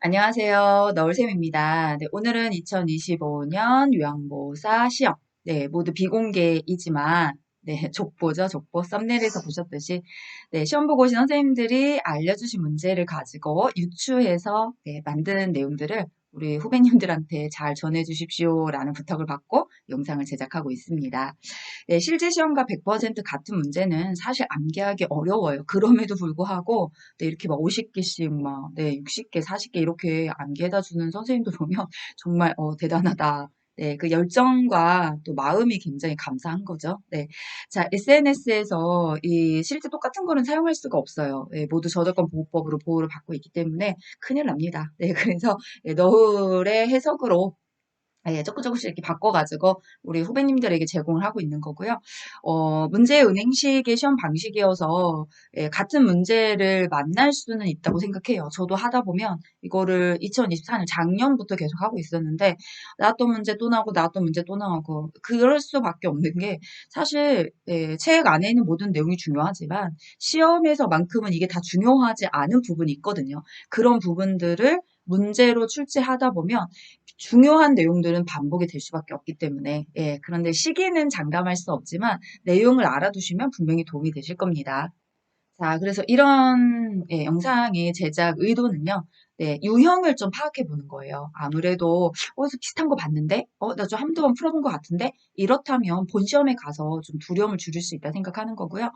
안녕하세요. 너울쌤입니다. 네, 오늘은 2025년 요양보사 시험. 네, 모두 비공개이지만, 네, 족보죠, 족보. 썸네일에서 보셨듯이, 네, 시험 보고 오신 선생님들이 알려주신 문제를 가지고 유추해서, 네, 만든 내용들을 우리 후배님들한테 잘 전해주십시오라는 부탁을 받고 영상을 제작하고 있습니다. 네, 실제 시험과 100% 같은 문제는 사실 암기하기 어려워요. 그럼에도 불구하고 네, 이렇게 막 50개씩 막 네, 60개, 40개 이렇게 암기해다 주는 선생님들 보면 정말 대단하다. 네, 그 열정과 또 마음이 굉장히 감사한 거죠. 네. 자, SNS에서 이 실제 똑같은 거는 사용할 수가 없어요. 네, 모두 저작권 보호법으로 보호를 받고 있기 때문에 큰일 납니다. 네, 그래서 너울의 해석으로 예, 조금씩 이렇게 바꿔가지고 우리 후배님들에게 제공을 하고 있는 거고요. 문제의 은행식의 시험 방식이어서 예, 같은 문제를 만날 수는 있다고 생각해요. 저도 하다 보면 이거를 2024년 작년부터 계속 하고 있었는데 나왔던 문제 또 나오고 나왔던 문제 또 나오고 그럴 수밖에 없는 게 사실 예, 책 안에 있는 모든 내용이 중요하지만 시험에서만큼은 이게 다 중요하지 않은 부분이 있거든요. 그런 부분들을 문제로 출제하다 보면 중요한 내용들은 반복이 될 수밖에 없기 때문에 예, 그런데 시기는 장담할 수 없지만 내용을 알아두시면 분명히 도움이 되실 겁니다. 자, 그래서 이런 예, 영상의 제작 의도는요. 네, 유형을 좀 파악해 보는 거예요. 아무래도 어디서 비슷한 거 봤는데, 나 좀 한두 번 풀어본 것 같은데, 이렇다면 본 시험에 가서 좀 두려움을 줄일 수 있다 생각하는 거고요.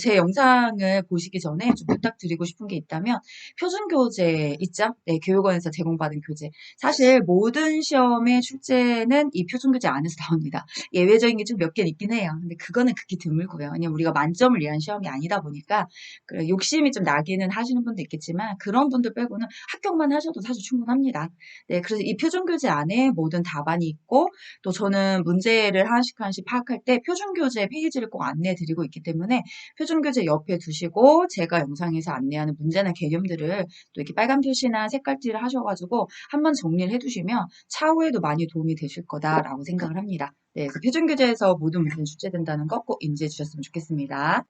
제 영상을 보시기 전에 좀 부탁드리고 싶은 게 있다면, 표준 교재 있죠? 네, 교육원에서 제공받은 교재. 사실 모든 시험의 출제는 이 표준 교재 안에서 나옵니다. 예외적인 게 좀 몇 개 있긴 해요. 근데 그거는 극히 드물고요. 왜냐면 우리가 만점을 위한 시험이 아니다 보니까 그래, 욕심이 좀 나기는 하시는 분도 있겠지만 그런 분들 빼고는 합격만 하셔도 사실 충분합니다. 네, 그래서 이 표준교재 안에 모든 답안이 있고 또 저는 문제를 하나씩 하나씩 파악할 때 표준교재 페이지를 꼭 안내해 드리고 있기 때문에 표준교재 옆에 두시고 제가 영상에서 안내하는 문제나 개념들을 또 이렇게 빨간 표시나 색깔티를 하셔가지고 한번 정리를 해두시면 차후에도 많이 도움이 되실 거다라고 생각을 합니다. 네, 그 표준교재에서 모든 문제는 출제된다는 거 꼭 인지해 주셨으면 좋겠습니다.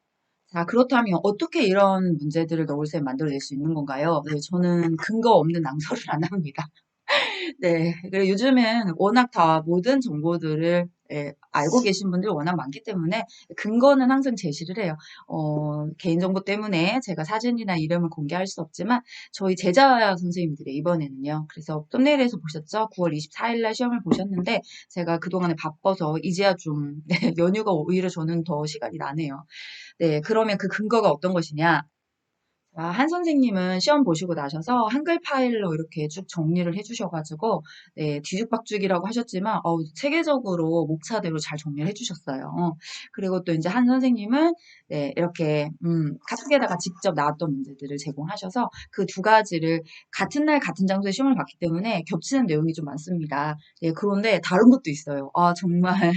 자, 그렇다면 어떻게 이런 문제들을 넣을셈 만들어낼 수 있는 건가요? 네, 저는 근거 없는 낭설을 안 합니다. 네. 그리고 요즘엔 워낙 다 모든 정보들을 예, 알고 계신 분들이 워낙 많기 때문에 근거는 항상 제시를 해요. 개인정보 때문에 제가 사진이나 이름을 공개할 수 없지만 저희 제자 선생님들이 이번에는요. 그래서 썸네일에서 보셨죠? 9월 24일 날 시험을 보셨는데 제가 그동안에 바빠서 이제야 좀 네, 연휴가 오히려 저는 더 시간이 나네요. 네, 그러면 그 근거가 어떤 것이냐? 한 선생님은 시험 보시고 나셔서 한글 파일로 이렇게 쭉 정리를 해주셔가지고, 네, 뒤죽박죽이라고 하셨지만, 체계적으로 목차대로 잘 정리를 해주셨어요. 그리고 또 이제 한 선생님은, 네, 이렇게, 카톡에다가 직접 나왔던 문제들을 제공하셔서 그 두 가지를 같은 날 같은 장소에 시험을 봤기 때문에 겹치는 내용이 좀 많습니다. 네, 그런데 다른 것도 있어요. 아, 정말.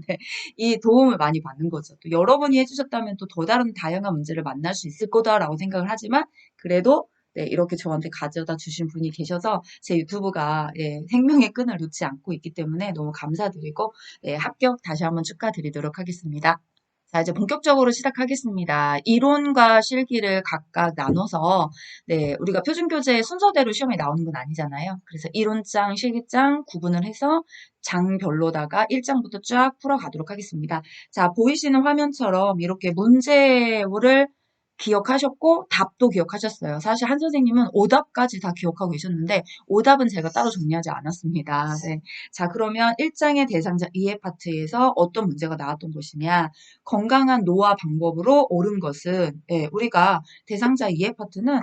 네, 이 도움을 많이 받는 거죠. 또 여러분이 해주셨다면 또 더 다른 다양한 문제를 만날 수 있을 거다라고 생각을 하지만 그래도 네, 이렇게 저한테 가져다 주신 분이 계셔서 제 유튜브가 예, 생명의 끈을 놓지 않고 있기 때문에 너무 감사드리고 예, 합격 다시 한번 축하드리도록 하겠습니다. 자, 이제 본격적으로 시작하겠습니다. 이론과 실기를 각각 나눠서, 네, 우리가 표준교재 순서대로 시험에 나오는 건 아니잖아요. 그래서 이론장, 실기장 구분을 해서 장별로다가 1장부터 쫙 풀어가도록 하겠습니다. 자, 보이시는 화면처럼 이렇게 문제를 기억하셨고 답도 기억하셨어요. 사실 한 선생님은 오답까지 다 기억하고 계셨는데 오답은 제가 따로 정리하지 않았습니다. 네. 자, 그러면 1장의 대상자 이해 파트에서 어떤 문제가 나왔던 것이냐. 건강한 노화 방법으로 옳은 것은 예, 우리가 대상자 이해 파트는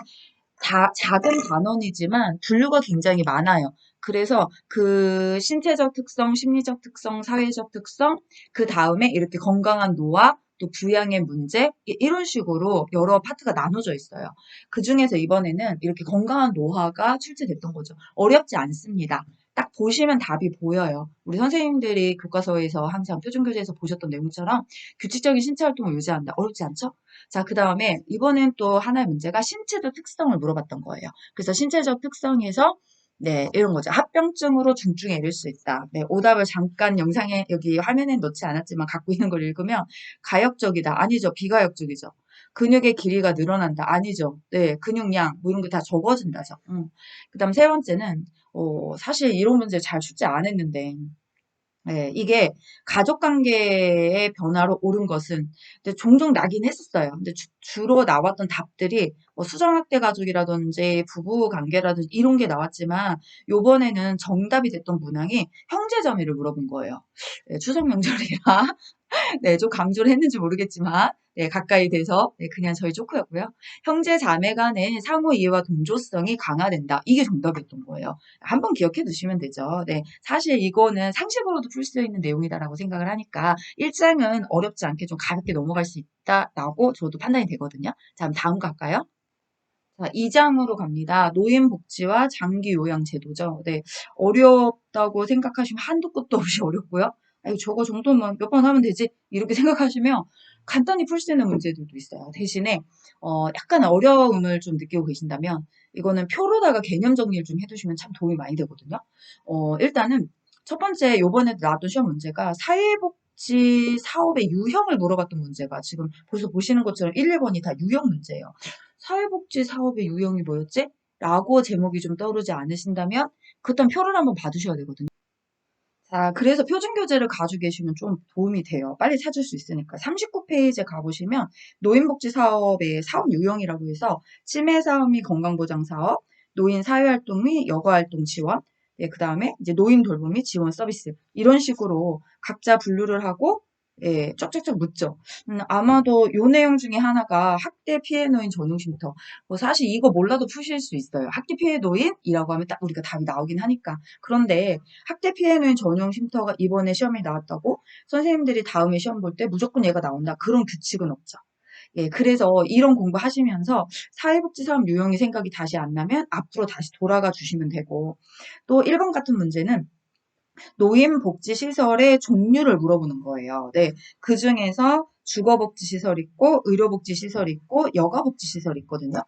다 작은 단원이지만 분류가 굉장히 많아요. 그래서 그 신체적 특성, 심리적 특성, 사회적 특성, 그 다음에 이렇게 건강한 노화, 또 부양의 문제, 이런 식으로 여러 파트가 나눠져 있어요. 그 중에서 이번에는 이렇게 건강한 노화가 출제됐던 거죠. 어렵지 않습니다. 딱 보시면 답이 보여요. 우리 선생님들이 교과서에서 항상 표준교재에서 보셨던 내용처럼 규칙적인 신체 활동을 유지한다. 어렵지 않죠? 자, 그 다음에 이번엔 또 하나의 문제가 신체적 특성을 물어봤던 거예요. 그래서 신체적 특성에서 네, 이런 거죠. 합병증으로 중증에 이를 수 있다. 네, 오답을 잠깐 영상에 여기 화면에 넣지 않았지만 갖고 있는 걸 읽으면 가역적이다. 아니죠. 비가역적이죠. 근육의 길이가 늘어난다. 아니죠. 네, 근육량, 뭐 이런 게 다 적어진다죠. 그 다음 세 번째는, 사실 이런 문제 잘 출제 안 했는데, 네, 이게 가족 관계의 변화로 옳은 것은 근데 종종 나긴 했었어요. 근데 주로 나왔던 답들이 뭐 수정학대 가족이라든지 부부 관계라든지 이런 게 나왔지만 요번에는 정답이 됐던 문항이 형제자매를 물어본 거예요. 네, 추석 명절이라 네, 좀 강조를 했는지 모르겠지만, 네, 가까이 돼서, 네, 그냥 저희 조크였고요. 형제 자매 간의 상호 이해와 동조성이 강화된다. 이게 정답이었던 거예요. 한번 기억해 두시면 되죠. 네, 사실 이거는 상식으로도 풀 수 있는 내용이다라고 생각을 하니까, 일장은 어렵지 않게 좀 가볍게 넘어갈 수 있다라고 저도 판단이 되거든요. 자, 그럼 다음 갈까요? 자, 2장으로 갑니다. 노인복지와 장기 요양 제도죠. 네, 어렵다고 생각하시면 한도 끝도 없이 어렵고요. 아니, 저거 정도면 몇 번 하면 되지? 이렇게 생각하시면 간단히 풀 수 있는 문제들도 있어요. 대신에 약간 어려움을 좀 느끼고 계신다면 이거는 표로다가 개념 정리를 좀 해두시면 참 도움이 많이 되거든요. 일단은 첫 번째 요번에 나왔던 시험 문제가 사회복지 사업의 유형을 물어봤던 문제가 지금 벌써 보시는 것처럼 1, 2번이 다 유형 문제예요. 사회복지 사업의 유형이 뭐였지? 라고 제목이 좀 떠오르지 않으신다면 그땐 표를 한번 봐두셔야 되거든요. 자, 그래서 표준교재를 가지고 계시면 좀 도움이 돼요. 빨리 찾을 수 있으니까. 39페이지에 가보시면 노인복지 사업의 사업 유형이라고 해서 치매 사업 및 건강보장 사업, 노인 사회활동 및 여가활동 지원, 예, 그 다음에 이제 노인 돌봄 및 지원 서비스 이런 식으로 각자 분류를 하고 예, 쫙쫙쫙 묻죠. 아마도 요 내용 중에 하나가 학대 피해 노인 전용 쉼터. 뭐 사실 이거 몰라도 푸실 수 있어요. 학대 피해 노인이라고 하면 딱 우리가 답이 나오긴 하니까. 그런데 학대 피해 노인 전용 쉼터가 이번에 시험에 나왔다고 선생님들이 다음에 시험 볼 때 무조건 얘가 나온다. 그런 규칙은 없죠. 예, 그래서 이런 공부 하시면서 사회복지 사업 유형이 생각이 다시 안 나면 앞으로 다시 돌아가 주시면 되고 또 1번 같은 문제는 노인복지시설의 종류를 물어보는 거예요. 네, 그 중에서 주거복지시설 있고 의료복지시설 있고 여가복지시설 있거든요.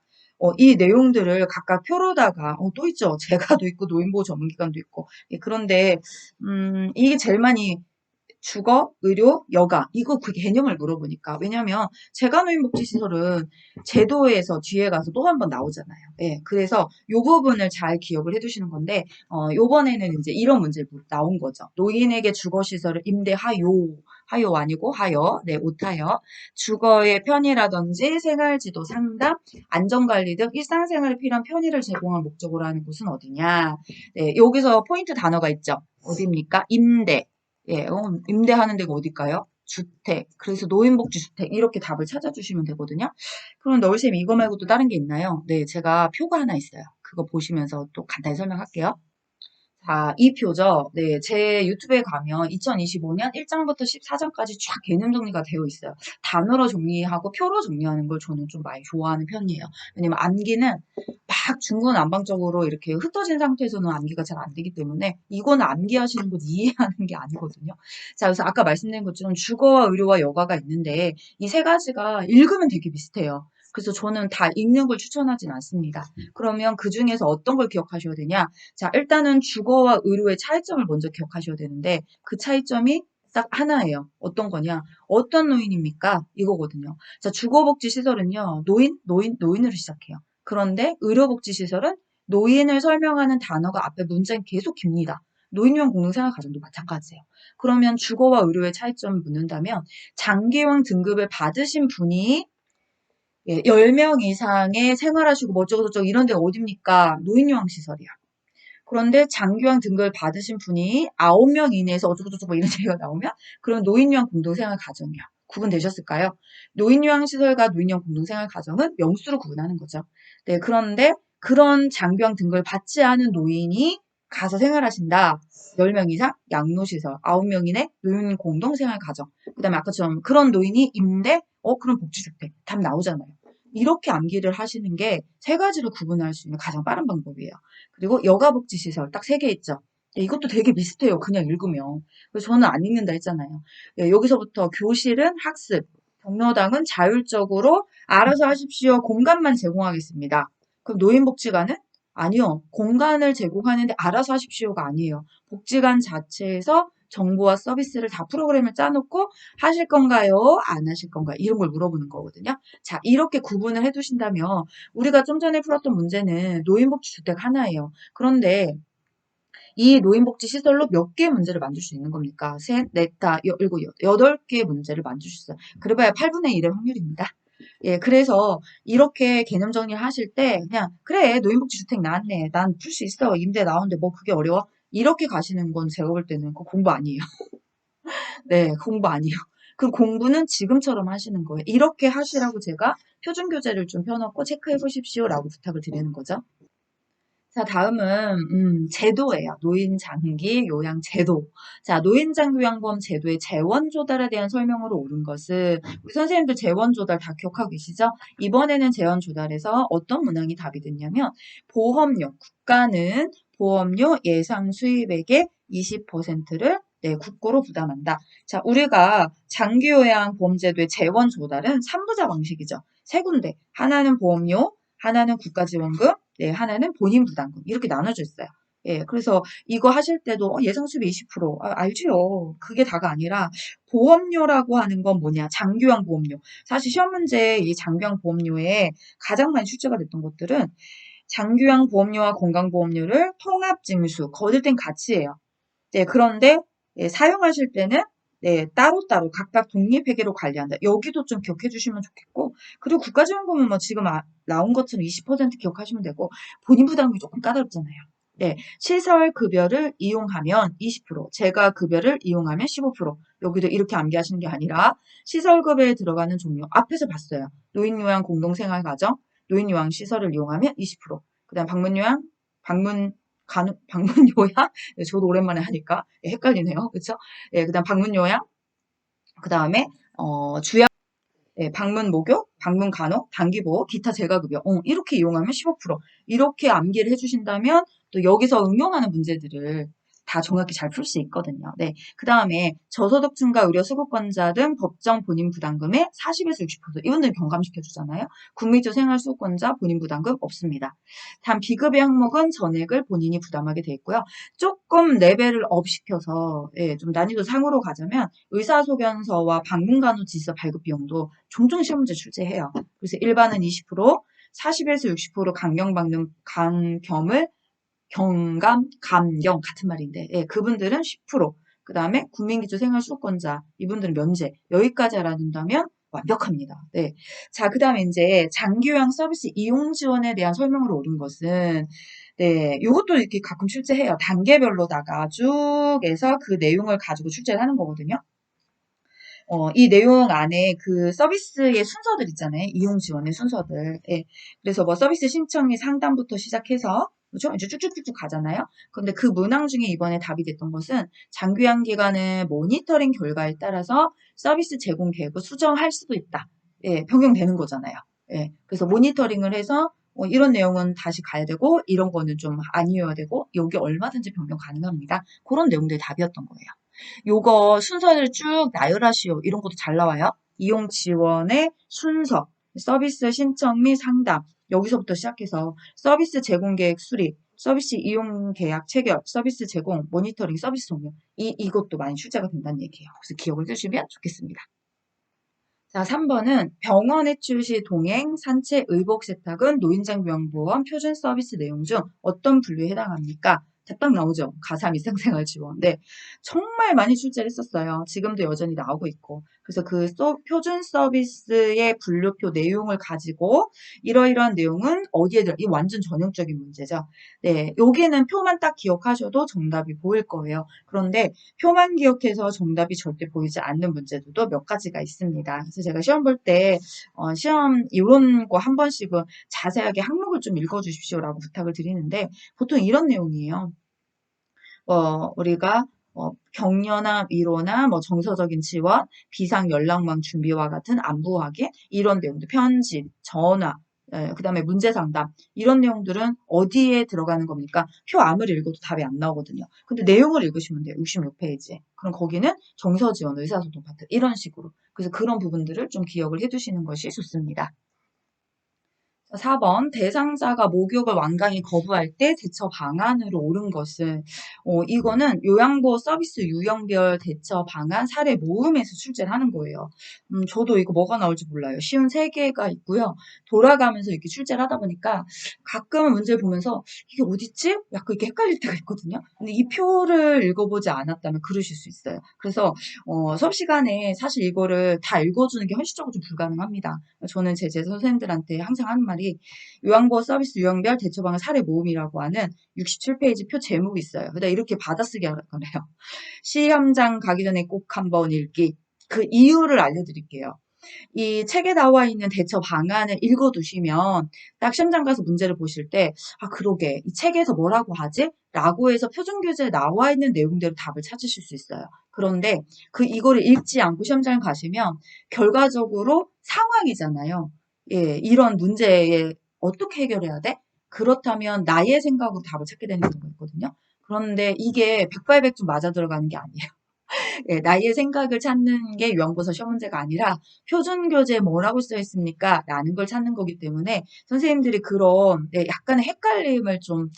이 내용들을 각각 표로다가 또 있죠. 재가도 있고 노인보호 전문기관도 있고 예, 그런데 이게 제일 많이 주거, 의료, 여가 이거 그 개념을 물어보니까 왜냐면 재가노인복지시설은 제도에서 뒤에 가서 또 한 번 나오잖아요. 예, 그래서 요 부분을 잘 기억을 해두시는 건데 요번에는 이제 이런 문제 나온 거죠. 노인에게 주거시설을 임대하요, 하요 아니고 하여, 네, 오타여 주거의 편의라든지 생활지도 상담, 안전관리 등 일상생활에 필요한 편의를 제공할 목적으로 하는 곳은 어디냐? 네, 여기서 포인트 단어가 있죠. 어디입니까? 임대. 예, 임대하는 데가 어딜까요? 주택. 그래서 노인복지주택 이렇게 답을 찾아주시면 되거든요. 그럼 너울쌤 이거 말고 또 다른 게 있나요? 네, 제가 표가 하나 있어요. 그거 보시면서 또 간단히 설명할게요. 자, 이 표죠. 네, 제 유튜브에 가면 2025년 1장부터 14장까지 쫙 개념 정리가 되어 있어요. 단어로 정리하고 표로 정리하는 걸 저는 좀 많이 좋아하는 편이에요. 왜냐면 암기는 막 중구난방적으로 이렇게 흩어진 상태에서는 암기가 잘 안 되기 때문에 이거는 암기하시는 분 이해하는 게 아니거든요. 자, 그래서 아까 말씀드린 것처럼 주거와 의료와 여가가 있는데 이 세 가지가 읽으면 되게 비슷해요. 그래서 저는 다 읽는 걸 추천하진 않습니다. 그러면 그 중에서 어떤 걸 기억하셔야 되냐? 자, 일단은 주거와 의료의 차이점을 먼저 기억하셔야 되는데 그 차이점이 딱 하나예요. 어떤 거냐? 어떤 노인입니까? 이거거든요. 자, 주거복지시설은요. 노인으로 시작해요. 그런데 의료복지시설은 노인을 설명하는 단어가 앞에 문장이 계속 깁니다. 노인용 공동생활가정도 마찬가지예요. 그러면 주거와 의료의 차이점을 묻는다면 장기용 등급을 받으신 분이 10명 이상의 생활하시고 뭐 어쩌고저쩌고 이런 데가 어딥니까? 노인요양시설이야. 그런데 장기요양 등급을 받으신 분이 9명 이내에서 어쩌고저쩌고 이런 얘기가 나오면 그럼 노인요양 공동생활 가정이야. 구분되셨을까요? 노인요양시설과 노인요양 공동생활 가정은 명수로 구분하는 거죠. 네, 그런데 그런 장기요양 등급을 받지 않은 노인이 가서 생활하신다. 10명 이상 양로시설, 9명 이내 노인 공동생활 가정. 그다음에 아까처럼 그런 노인이 임대, 그럼 복지주택. 답 나오잖아요. 이렇게 암기를 하시는 게 세 가지로 구분할 수 있는 가장 빠른 방법이에요. 그리고 여가복지시설 딱 세 개 있죠. 예, 이것도 되게 비슷해요. 그냥 읽으면. 그래서 저는 안 읽는다 했잖아요. 예, 여기서부터 교실은 학습, 경로당은 자율적으로 알아서 하십시오. 공간만 제공하겠습니다. 그럼 노인복지관은? 아니요. 공간을 제공하는데 알아서 하십시오가 아니에요. 복지관 자체에서 정보와 서비스를 다 프로그램을 짜놓고 하실 건가요? 안 하실 건가요? 이런 걸 물어보는 거거든요. 자, 이렇게 구분을 해두신다면 우리가 좀 전에 풀었던 문제는 노인복지주택 하나예요. 그런데 이 노인복지 시설로 몇 개의 문제를 만들 수 있는 겁니까? 셋, 넷, 다, 일곱, 여덟 개의 문제를 만들 수 있어요. 그래봐야 8분의 1의 확률입니다. 예, 그래서 이렇게 개념 정리를 하실 때 그냥 그래 노인복지 주택 나왔네 난 풀 수 있어 임대 나오는데 뭐 그게 어려워 이렇게 가시는 건 제가 볼 때는 그 공부 아니에요. 네, 공부 아니에요. 그 공부는 지금처럼 하시는 거예요. 이렇게 하시라고 제가 표준 교재를 좀 펴놓고 체크해 보십시오라고 부탁을 드리는 거죠. 자, 다음은 제도예요. 노인장기 요양제도. 자, 노인장기요양보험 제도의 재원 조달에 대한 설명으로 옳은 것은 우리 선생님들 재원 조달 다 기억하고 계시죠? 이번에는 재원 조달에서 어떤 문항이 답이 됐냐면 보험료, 국가는 보험료 예상 수입액의 20%를 네, 국고로 부담한다. 자, 우리가 장기요양보험제도의 재원 조달은 3부자 방식이죠. 세 군데. 하나는 보험료, 하나는 국가지원금, 네, 하나는 본인 부담금 이렇게 나눠져 있어요. 예, 그래서 이거 하실 때도 예상 수입 20% 알죠? 그게 다가 아니라 보험료라고 하는 건 뭐냐? 장기요양 보험료. 사실 시험 문제 이 장기요양 보험료에 가장 많이 출제가 됐던 것들은 장기요양 보험료와 건강보험료를 통합징수 거둘 땐 같이예요. 네, 그런데 예, 사용하실 때는 네, 따로따로 각각 독립회계로 관리한다. 여기도 좀 기억해 주시면 좋겠고, 그리고 국가지원금은 뭐 지금 나온 것처럼 20% 기억하시면 되고, 본인 부담이 조금 까다롭잖아요. 네, 시설급여를 이용하면 20%, 재가급여를 이용하면 15%. 여기도 이렇게 암기하시는 게 아니라, 시설급여에 들어가는 종류, 앞에서 봤어요. 노인요양 공동생활가정, 노인요양시설을 이용하면 20%. 그 다음 방문요양, 방문요양, 네, 저도 오랜만에 하니까 예, 헷갈리네요. 그쵸? 예, 그 다음 방문요양, 그 다음에, 주양, 예, 방문 목욕, 방문 간호, 단기보호, 기타 재가급여. 이렇게 이용하면 15%. 이렇게 암기를 해주신다면 또 여기서 응용하는 문제들을 다 정확히 잘 풀 수 있거든요. 네. 그 다음에 저소득층과 의료 수급권자 등 법정 본인 부담금의 40에서 60%. 이분들 경감시켜 주잖아요. 국민적 생활수급권자 본인 부담금 없습니다. 단 비급여 항목은 전액을 본인이 부담하게 돼 있고요. 조금 레벨을 업 시켜서 예, 좀 난이도 상으로 가자면 의사소견서와 방문간호지시서 발급 비용도 종종 시험 문제 출제해요. 그래서 일반은 20%, 40에서 60% 강경받는 강겸을 감경 같은 말인데 예, 그분들은 10%, 그 다음에 국민기초 생활수급권자 이분들은 면제 여기까지 알아둔다면 완벽합니다. 네. 자, 그 다음에 이제 장기요양 서비스 이용 지원에 대한 설명으로 옳은 것은 네, 요것도 이렇게 가끔 출제해요. 단계별로다가 쭉 해서 그 내용을 가지고 출제를 하는 거거든요. 이 내용 안에 그 서비스의 순서들 있잖아요. 이용 지원의 순서들. 예. 그래서 뭐 서비스 신청 및 상담부터 시작해서 그죠? 이제 쭉쭉쭉쭉 가잖아요. 근데 그 문항 중에 이번에 답이 됐던 것은 장기요양 기관의 모니터링 결과에 따라서 서비스 제공 계획을 수정할 수도 있다. 예, 변경되는 거잖아요. 예. 그래서 모니터링을 해서 이런 내용은 다시 가야 되고 이런 거는 좀 아니어야 되고 여기 얼마든지 변경 가능합니다. 그런 내용들이 답이었던 거예요. 요거 순서를 쭉 나열하시오. 이런 것도 잘 나와요. 이용 지원의 순서, 서비스 신청 및 상담. 여기서부터 시작해서 서비스 제공 계획 수립, 서비스 이용 계약 체결, 서비스 제공, 모니터링, 서비스 종료. 이것도 많이 출제가 된다는 얘기예요. 그래서 기억을 해주시면 좋겠습니다. 자, 3번은 병원 해출 시 동행, 산책, 의복 세탁은 노인장병보험 표준 서비스 내용 중 어떤 분류에 해당합니까? 답딱 나오죠. 가상 일상생활 지원. 네. 정말 많이 출제를 했었어요. 지금도 여전히 나오고 있고. 그래서 그 표준 서비스의 분류표 내용을 가지고 이러이러한 내용은 어디에 들어, 이 완전 전형적인 문제죠. 네. 여기는 표만 딱 기억하셔도 정답이 보일 거예요. 그런데 표만 기억해서 정답이 절대 보이지 않는 문제들도 몇 가지가 있습니다. 그래서 제가 시험 볼 때 시험 이런 거 한 번씩은 자세하게 항목을 좀 읽어주십시오라고 부탁을 드리는데 보통 이런 내용이에요. 우리가 격려나 위로나 뭐 정서적인 지원, 비상 연락망 준비와 같은 안부 확인 이런 내용들 편지, 전화, 그다음에 문제 상담 이런 내용들은 어디에 들어가는 겁니까? 표 아무리 읽어도 답이 안 나오거든요. 근데 내용을 읽으시면 돼요. 66페이지에. 그럼 거기는 정서 지원, 의사소통 파트 이런 식으로. 그래서 그런 부분들을 좀 기억을 해두시는 것이 좋습니다. 4번, 대상자가 목욕을 완강히 거부할 때 대처 방안으로 옳은 것은, 이거는 요양보호 서비스 유형별 대처 방안 사례 모음에서 출제를 하는 거예요. 저도 이거 뭐가 나올지 몰라요. 쉬운 3개가 있고요. 돌아가면서 이렇게 출제를 하다 보니까 가끔은 문제를 보면서 이게 어딨지? 약간 이렇게 헷갈릴 때가 있거든요. 근데 이 표를 읽어보지 않았다면 그러실 수 있어요. 그래서, 수업 시간에 사실 이거를 다 읽어주는 게 현실적으로 좀 불가능합니다. 저는 제 선생님들한테 항상 하는 말이 요양보호 서비스 유형별 대처방안 사례 모음이라고 하는 67페이지 표 제목이 있어요. 근데 이렇게 받아쓰기 하라고 해요. 시험장 가기 전에 꼭 한번 읽기. 그 이유를 알려드릴게요. 이 책에 나와 있는 대처 방안을 읽어두시면 딱 시험장 가서 문제를 보실 때, 아, 그러게. 이 책에서 뭐라고 하지? 라고 해서 표준교재에 나와 있는 내용대로 답을 찾으실 수 있어요. 그런데 이거를 읽지 않고 시험장에 가시면 결과적으로 상황이잖아요. 예, 이런 문제에 어떻게 해결해야 돼? 그렇다면 나의 생각으로 답을 찾게 되는 경우가 있거든요. 그런데 이게 백발백중 맞아 들어가는 게 아니에요. 예, 나의 생각을 찾는 게 유형보사 시험 문제가 아니라 표준 교재에 뭐라고 써 있습니까? 라는 걸 찾는 거기 때문에 선생님들이 그런 약간의 헷갈림을 좀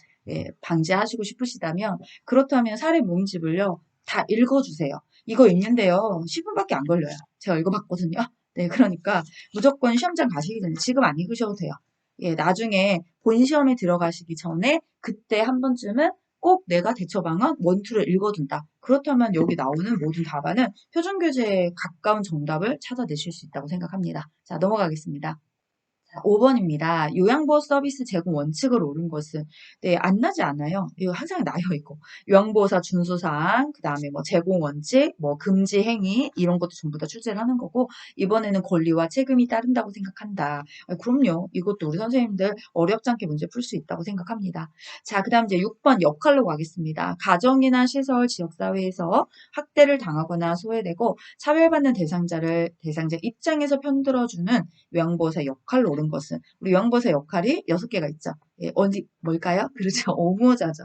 방지하시고 싶으시다면 그렇다면 사례 모음집을요 다 읽어주세요. 이거 읽는데요 10분밖에 안 걸려요. 제가 읽어봤거든요. 네, 그러니까 무조건 시험장 가시기 전에 지금 안 읽으셔도 돼요. 예, 나중에 본 시험에 들어가시기 전에 그때 한 번쯤은 꼭 내가 대처 방안 원투를 읽어둔다. 그렇다면 여기 나오는 모든 답안은 표준 교재에 가까운 정답을 찾아내실 수 있다고 생각합니다. 자, 넘어가겠습니다. 5번입니다. 요양보호 서비스 제공 원칙을 옳은 것은 안 나지 않아요. 이거 항상 나요 이거. 요양보호사 준수사항, 그 다음에 뭐 제공 원칙, 뭐 금지 행위 이런 것도 전부 다 출제를 하는 거고 이번에는 권리와 책임이 따른다고 생각한다. 그럼요. 이것도 우리 선생님들 어렵지 않게 문제 풀 수 있다고 생각합니다. 자, 그 다음 이제 6번 역할로 가겠습니다. 가정이나 시설, 지역사회에서 학대를 당하거나 소외되고 차별받는 대상자 입장에서 편들어주는 요양보호사 역할로 옳은 것은 우리 요양보호사 역할이 6개가 있죠. 예, 어디 뭘까요? 그렇죠. 옹호자죠.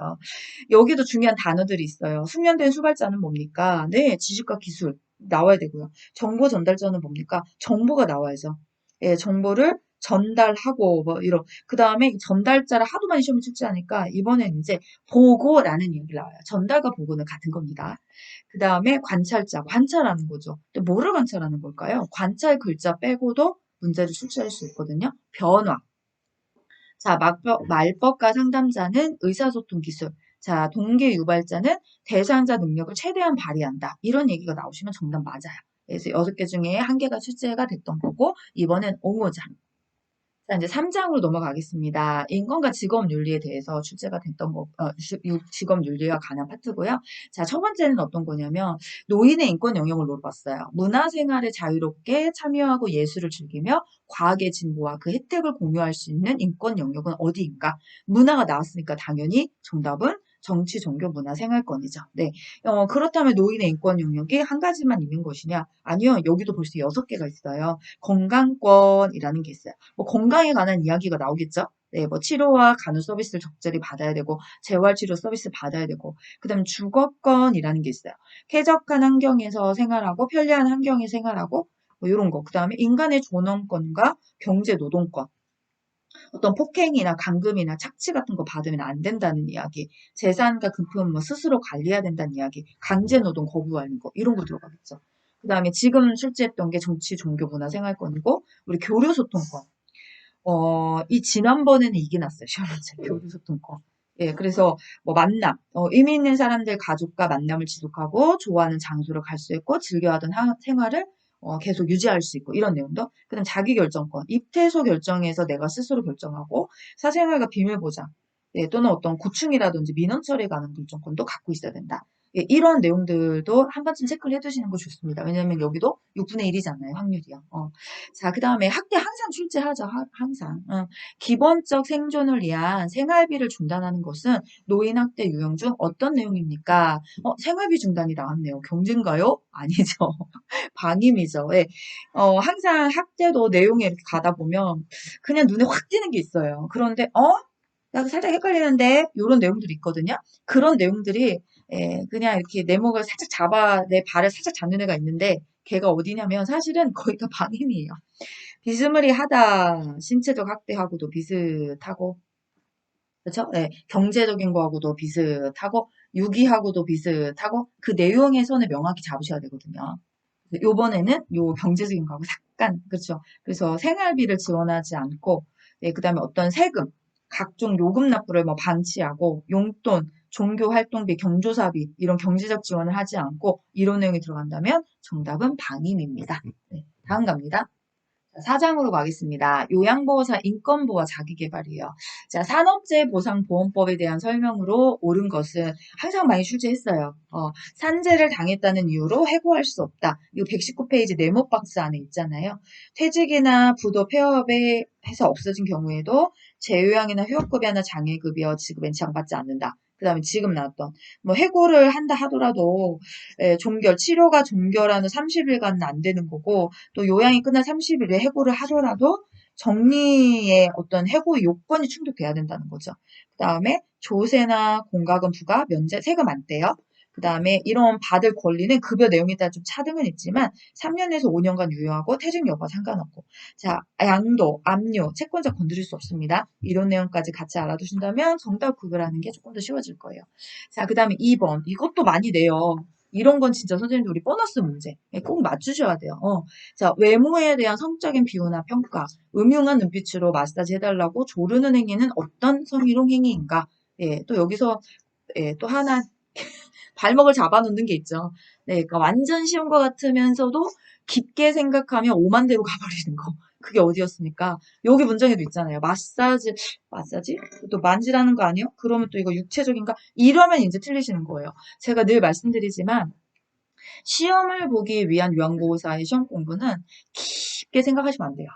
여기도 중요한 단어들이 있어요. 숙련된 수발자는 뭡니까? 네, 지식과 기술 나와야 되고요. 정보 전달자는 뭡니까? 정보가 나와야죠. 예, 정보를 전달하고 뭐 이런 그 다음에 전달자를 하도 많이 시험에 출제하니까 이번엔 이제 보고라는 얘기 나와요. 전달과 보고는 같은 겁니다. 그 다음에 관찰자, 관찰하는 거죠. 또 뭐를 관찰하는 걸까요? 관찰 글자 빼고도 문제를 출제할 수 있거든요. 변화. 자, 말법과 상담자는 의사소통 기술. 자, 동기 유발자는 대상자 능력을 최대한 발휘한다. 이런 얘기가 나오시면 정답 맞아요. 그래서 6개 중에 1개가 출제가 됐던 거고, 이번엔 옹호자. 자, 이제 3장으로 넘어가겠습니다. 인권과 직업 윤리에 대해서 출제가 됐던 거, 직업 윤리와 관한 파트고요. 자, 첫 번째는 어떤 거냐면, 노인의 인권 영역을 물어봤어요. 문화생활에 자유롭게 참여하고 예술을 즐기며 과학의 진보와 그 혜택을 공유할 수 있는 인권 영역은 어디인가? 문화가 나왔으니까 당연히 정답은 정치, 종교, 문화, 생활권이죠. 네. 그렇다면 노인의 인권 영역이 한 가지만 있는 것이냐? 아니요. 여기도 벌써 6개가 있어요. 건강권이라는 게 있어요. 뭐 건강에 관한 이야기가 나오겠죠. 네, 뭐 치료와 간호 서비스를 적절히 받아야 되고 재활치료 서비스 받아야 되고 그다음에 주거권이라는 게 있어요. 쾌적한 환경에서 생활하고 편리한 환경에 생활하고 뭐 이런 거. 그다음에 인간의 존엄권과 경제 노동권. 어떤 폭행이나 감금이나 착취 같은 거 받으면 안 된다는 이야기, 재산과 금품 뭐 스스로 관리해야 된다는 이야기, 강제노동 거부하는 거 이런 거 들어가겠죠. 그 다음에 지금 출제했던 게 정치, 종교, 문화, 생활권이고 우리 교류소통권. 이 지난번에는 이게 났어요. 시험 문제 교류소통권. 예, 그래서 뭐 만남, 의미 있는 사람들 가족과 만남을 지속하고 좋아하는 장소를 갈 수 있고 즐겨하던 생활을 계속 유지할 수 있고 이런 내용도 그다음 자기결정권, 입퇴소 결정에서 내가 스스로 결정하고 사생활과 비밀 보장 예, 또는 어떤 구충이라든지 민원 처리에 관한 결정권도 갖고 있어야 된다. 예, 이런 내용들도 한 번쯤 체크를 해두시는 거 좋습니다. 왜냐면 여기도 6분의 1이잖아요, 확률이요. 자, 그 다음에 학대 항상 출제하죠, 항상. 기본적 생존을 위한 생활비를 중단하는 것은 노인 학대 유형 중 어떤 내용입니까? 생활비 중단이 나왔네요. 경제인가요? 아니죠. 방임이죠. 예. 항상 학대도 내용에 이렇게 가다 보면 그냥 눈에 확 띄는 게 있어요. 그런데, 나도 살짝 헷갈리는데, 이런 내용들이 있거든요. 그런 내용들이, 그냥 이렇게 내 목을 살짝 내 발을 살짝 잡는 애가 있는데, 걔가 어디냐면 사실은 거의 다 방임이에요. 비스무리하다. 신체적 학대하고도 비슷하고, 그렇죠? 네, 경제적인 거하고도 비슷하고, 유기하고도 비슷하고, 그 내용의 선을 명확히 잡으셔야 되거든요. 요번에는 요 경제적인 거하고 약간, 그렇죠? 그래서 생활비를 지원하지 않고, 네, 그 다음에 어떤 세금, 각종 요금 납부를 뭐 방치하고, 용돈, 종교 활동비, 경조사비, 이런 경제적 지원을 하지 않고, 이런 내용이 들어간다면 정답은 방임입니다. 네, 다음 갑니다. 4장으로 가겠습니다. 요양보호사 인권보호 자기계발이에요. 자, 산업재해보상보험법에 대한 설명으로 옳은 것은 항상 많이 출제했어요. 산재를 당했다는 이유로 해고할 수 없다. 이거 119페이지 네모 박스 안에 있잖아요. 퇴직이나 부도 폐업에 해서 없어진 경우에도 재요양이나 휴업급여나 장애급여 지급 연장받지 않는다. 그 다음에 지금 나왔던 뭐 해고를 한다 하더라도 종결 치료가 종결하는 30일간은 안 되는 거고 또 요양이 끝난 30일에 해고를 하더라도 정리의 어떤 해고 요건이 충족돼야 된다는 거죠. 그 다음에 조세나 공과금 부과, 면제, 세금 안 떼요. 그 다음에 이런 받을 권리는 급여 내용에 따라 좀 차등은 있지만 3년에서 5년간 유효하고 퇴직 여부와 상관없고 자 양도, 압류, 채권자 건드릴 수 없습니다. 이런 내용까지 같이 알아두신다면 정답 구별하는 게 조금 더 쉬워질 거예요. 자, 그 다음에 2번 이것도 많이 내요. 이런 건 진짜 선생님들 우리 보너스 문제 꼭 맞추셔야 돼요. 자, 외모에 대한 성적인 비유나 평가, 음흉한 눈빛으로 마사지 해달라고 조르는 행위는 어떤 성희롱 행위인가? 예, 또 여기서 또 하나 발목을 잡아놓는 게 있죠. 네, 그러니까 완전 쉬운 것 같으면서도 깊게 생각하면 오만대로 가버리는 거. 그게 어디였습니까? 여기 문장에도 있잖아요. 마사지? 또 만지라는 거 아니에요? 그러면 또 이거 육체적인가? 이러면 이제 틀리시는 거예요. 제가 늘 말씀드리지만 시험을 보기 위한 요양보호사의 시험 공부는 깊게 생각하시면 안 돼요.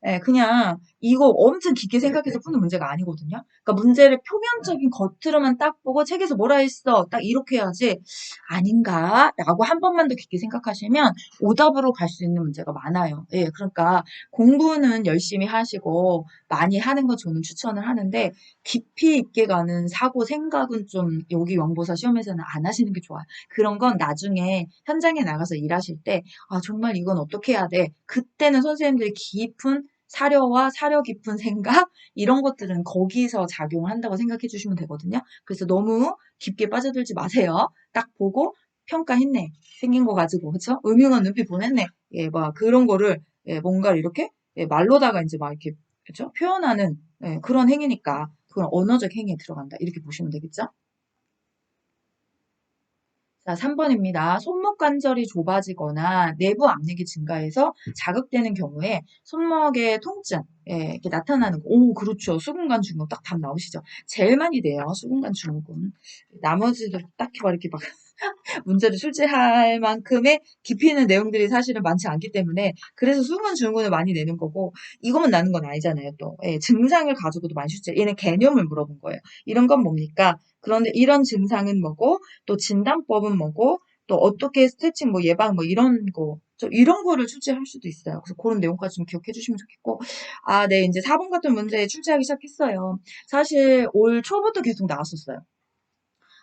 예, 그냥 이거 엄청 깊게 생각해서 푸는 문제가 아니거든요. 그러니까 문제를 표면적인 겉으로만 딱 보고 책에서 뭐라 했어. 딱 이렇게 해야지 아닌가? 라고 한 번만 더 깊게 생각하시면 오답으로 갈 수 있는 문제가 많아요. 예, 그러니까 공부는 열심히 하시고 많이 하는 거 저는 추천을 하는데 깊이 있게 가는 사고 생각은 좀 여기 연보사 시험에서는 안 하시는 게 좋아요. 그런 건 나중에 현장에 나가서 일하실 때 아, 정말 이건 어떻게 해야 돼? 그때는 선생님들이 깊은 사려와 사려 깊은 생각 이런 것들은 거기서 작용을 한다고 생각해 주시면 되거든요. 그래서 너무 깊게 빠져들지 마세요. 딱 보고 평가했네. 생긴 거 가지고 그쵸? 음흉한 눈빛 보냈네. 예, 막 그런 거를 뭔가 이렇게 말로다가 이제 막 이렇게 그쵸? 표현하는 그런 행위니까 그건 언어적 행위에 들어간다. 이렇게 보시면 되겠죠? 자, 3번입니다. 손목 관절이 좁아지거나 내부 압력이 증가해서 자극되는 경우에 손목의 통증, 이렇게 나타나는 거. 오, 그렇죠. 수근관 증후군 딱 답 나오시죠? 제일 많이 돼요. 수근관 증후군. 나머지도 딱히 막 이렇게 막 문제를 출제할 만큼의 깊이 있는 내용들이 사실은 많지 않기 때문에 그래서 수근 증후군을 많이 내는 거고 이것만 나는 건 아니잖아요. 또 증상을 가지고도 많이 출제. 얘는 개념을 물어본 거예요. 이런 건 뭡니까? 그런데 이런 증상은 뭐고 또 진단법은 뭐고 또 어떻게 스트레칭 뭐 예방 뭐 이런 거 이런 거를 출제할 수도 있어요. 그래서 그런 내용까지 좀 기억해 주시면 좋겠고 아, 네 이제 4번 같은 문제 출제하기 시작했어요. 사실 올 초부터 계속 나왔었어요.